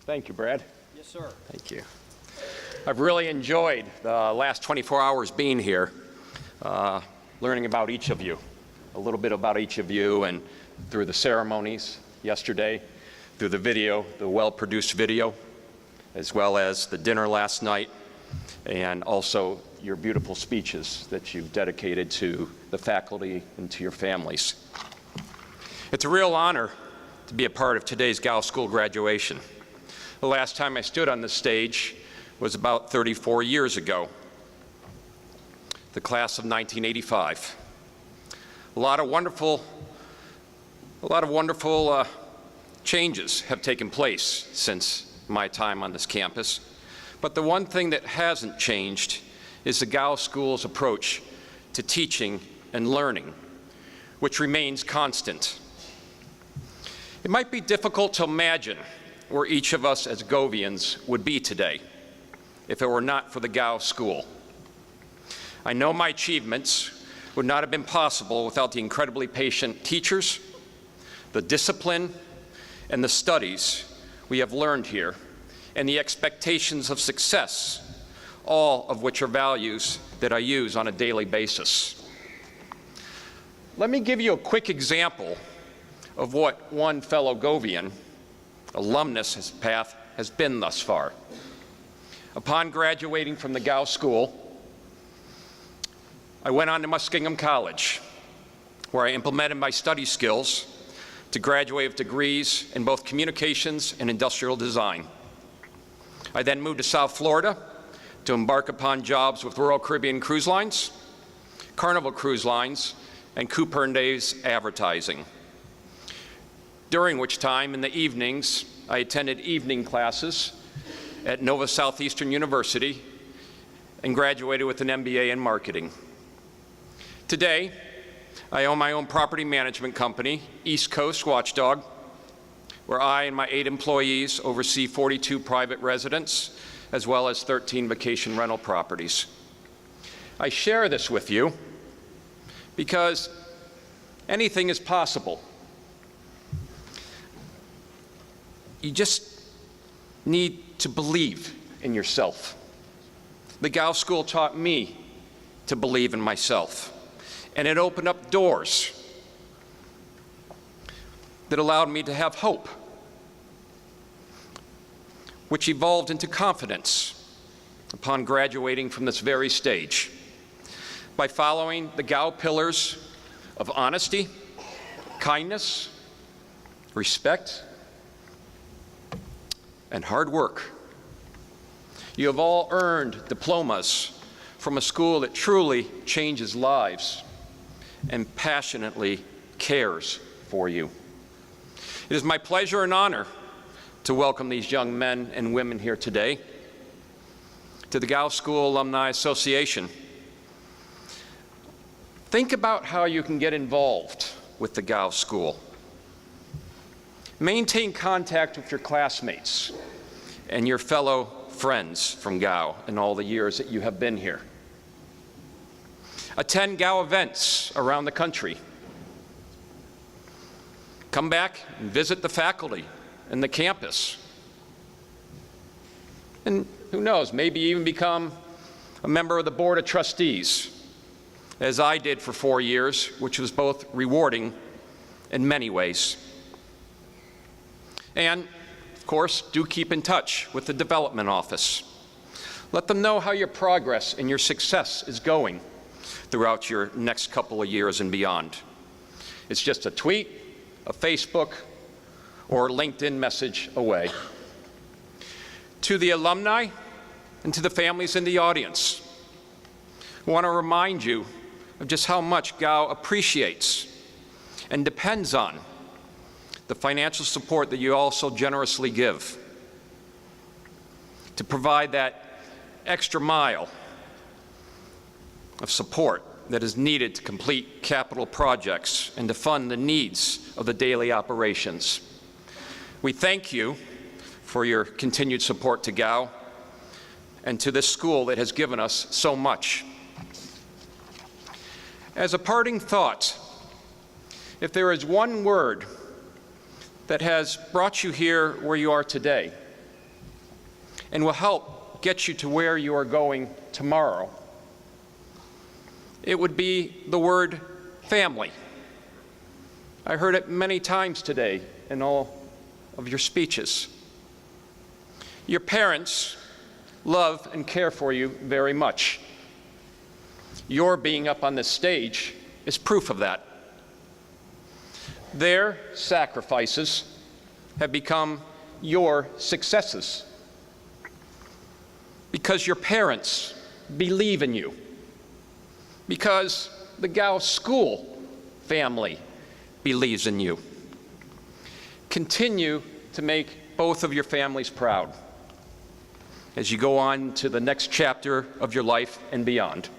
Thank you, Brad. Yes, sir. Thank you. I've really enjoyed the last 24 hours being here, learning about each of you, a little bit about each of you, and through the ceremonies yesterday, through the video, the well-produced video, as well as the dinner last night, and also your beautiful speeches that you've dedicated to the faculty and to your families. It's a real honor to be a part of today's Gow School graduation. The last time I stood on this stage was about 34 years ago, the class of 1985. A lot of wonderful changes have taken place since my time on this campus. But the one thing that hasn't changed is the Gow School's approach to teaching and learning, which remains constant. It might be difficult to imagine where each of us as Govians would be today if it were not for the Gow School. I know my achievements would not have been possible without the incredibly patient teachers, the discipline, and the studies we have learned here, and the expectations of success, all of which are values that I use on a daily basis. Let me give you a quick example of what one fellow Govian alumnus path has been thus far. Upon graduating from the Gow School, I went on to Muskingum College, where I implemented my study skills to graduate with degrees in both communications and industrial design. I then moved to South Florida to embark upon jobs with Royal Caribbean Cruise Lines, Carnival Cruise Lines, and Cooper & Days Advertising. During which time, in the evenings, I attended evening classes at Nova Southeastern University and graduated with an MBA in marketing. Today, I own my own property management company, East Coast Watchdog, where I and my 8 employees oversee 42 private residents, as well as 13 vacation rental properties. I share this with you because anything is possible. You just need to believe in yourself. The Gow School taught me to believe in myself, and it opened up doors that allowed me to have hope, which evolved into confidence upon graduating from this very stage. By following the Gow pillars of honesty, kindness, respect, and hard work, you have all earned diplomas from a school that truly changes lives and passionately cares for you. It is my pleasure and honor to welcome these young men and women here today to the Gow School Alumni Association. Think about how you can get involved with the Gow School. Maintain contact with your classmates and your fellow friends from Gow in all the years that you have been here. Attend Gow events around the country. Come back and visit the faculty and the campus. And who knows, maybe even become a member of the Board of Trustees, as I did for 4 years, which was both rewarding in many ways. And, of course, do keep in touch with the Development Office. Let them know how your progress and your success is going throughout your next couple of years and beyond. It's just a tweet, a Facebook, or LinkedIn message away. To the alumni and to the families in the audience, I want to remind you of just how much Gow appreciates and depends on the financial support that you all so generously give to provide that extra mile of support that is needed to complete capital projects and to fund the needs of the daily operations. We thank you for your continued support to Gow and to this school that has given us so much. As a parting thought, if there is one word that has brought you here where you are today and will help get you to where you are going tomorrow, it would be the word family. I heard it many times today in all of your speeches. Your parents love and care for you very much. Your being up on this stage is proof of that. Their sacrifices have become your successes because your parents believe in you, because the Gow School family believes in you. Continue to make both of your families proud as you go on to the next chapter of your life and beyond.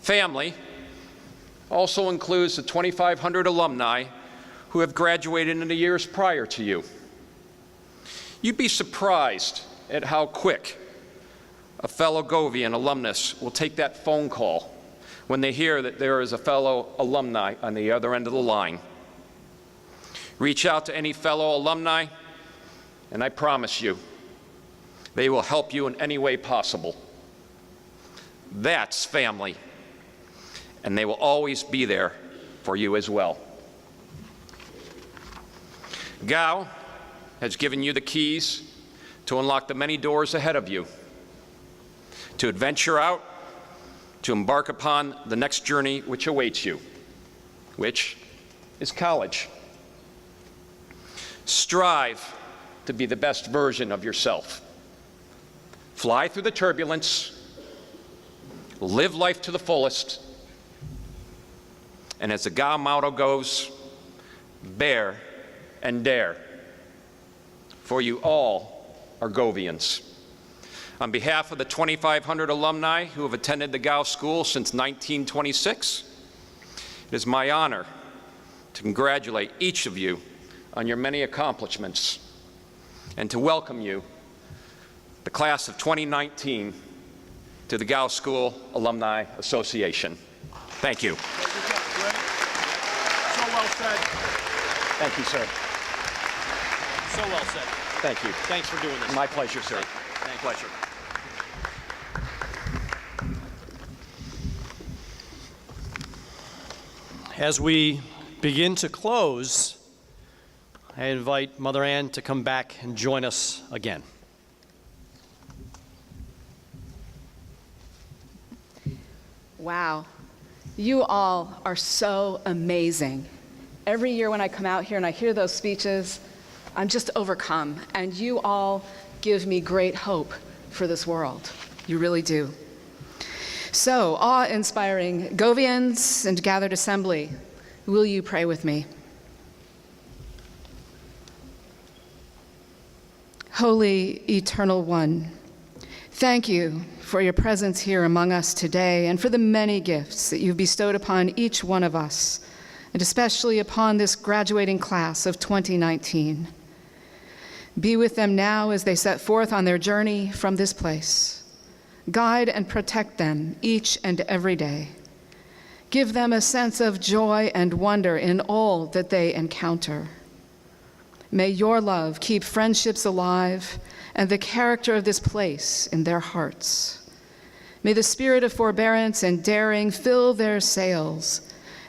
Family also includes the 2,500 alumni who have graduated in the years prior to you. You'd be surprised at how quick a fellow Govian alumnus will take that phone call when they hear that there is a fellow alumni on the other end of the line. Reach out to any fellow alumni, and I promise you, they will help you in any way possible. That's family, and they will always be there for you as well. Gow has given you the keys to unlock the many doors ahead of you, to adventure out, to embark upon the next journey which awaits you, which is college. Strive to be the best version of yourself. Fly through the turbulence, live life to the fullest, and as the Gow motto goes, bear and dare, for you all are Govians. On behalf of the 2,500 alumni who have attended the Gow School since 1926, it is my honor to congratulate each of you on your many accomplishments and to welcome you, the class of 2019, to the Gow School Alumni Association. Thank you. So well said. Thank you, sir. So well said. Thank you. Thanks for doing this. My pleasure, sir. Thank you. Pleasure. As we begin to close, I invite Mother Ann to come back and join us again. Wow, you all are so amazing. Every year when I come out here and I hear those speeches, I'm just overcome, and you all give me great hope for this world. You really do. So, awe-inspiring Govians and gathered assembly, will you pray with me? Holy Eternal One, thank you for your presence here among us today and for the many gifts that you've bestowed upon each one of us, and especially upon this graduating class of 2019. Be with them now as they set forth on their journey from this place. Guide and protect them each and every day. Give them a sense of joy and wonder in all that they encounter. May your love keep friendships alive and the character of this place in their hearts. May the spirit of forbearance and daring fill their sails,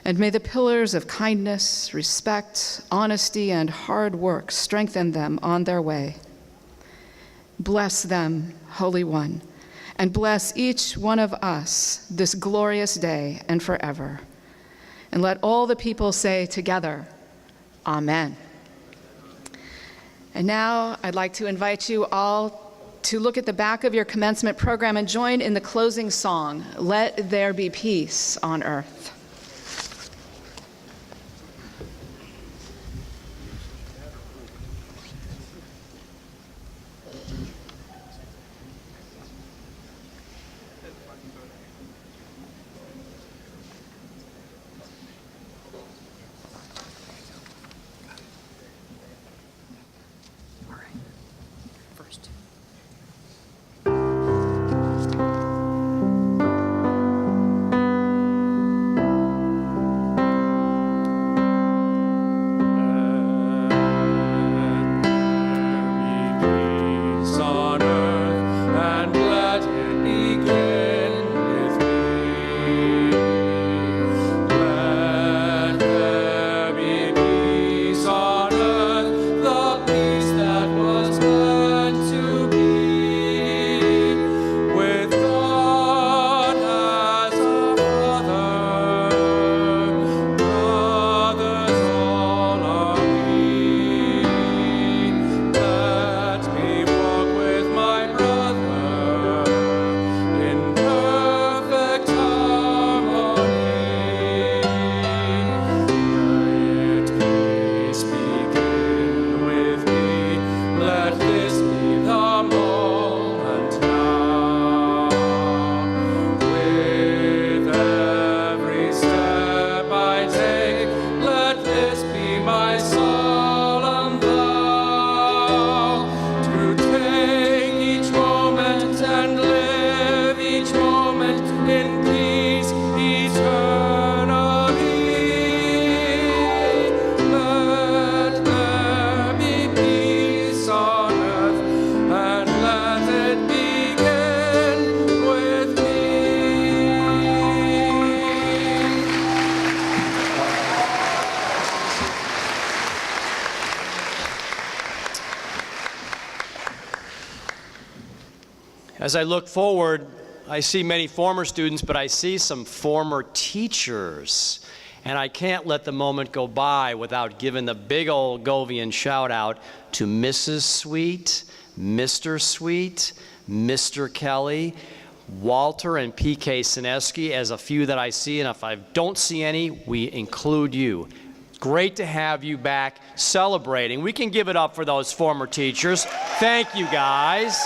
and may the pillars of kindness, respect, honesty, and hard work strengthen them on their way. Bless them, Holy One, and bless each one of us this glorious day and forever. And let all the people say together, Amen. And now I'd like to invite you all to look at the back of your commencement program and join in the closing song, Let There Be Peace on Earth. As I look forward, I see many former students, but I see some former teachers. And I can't let the moment go by without giving the big old Govian shout out to Mrs. Sweet, Mr. Sweet, Mr. Kelly, Walter and PK Sineski as a few that I see, and if I don't see any, we include you. Great to have you back celebrating. We can give it up for those former teachers. Thank you, guys.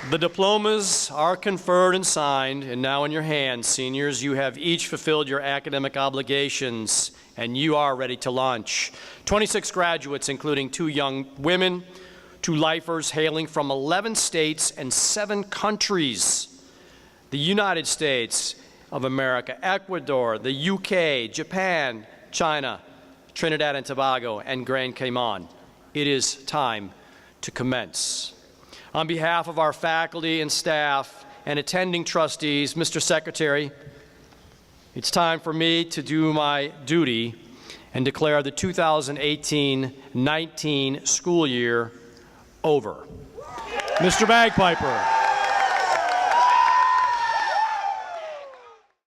The diplomas are conferred and signed, and now in your hands, seniors, you have each fulfilled your academic obligations, and you are ready to launch. 26 graduates, including 2 young women, 2 lifers hailing from 11 states and 7 countries: the United States of America, Ecuador, the UK, Japan, China, Trinidad and Tobago, and Grand Cayman. It is time to commence. On behalf of our faculty and staff and attending trustees, Mr. Secretary, it's time for me to do my duty and declare the 2018-19 school year over. Mr. Bagpiper.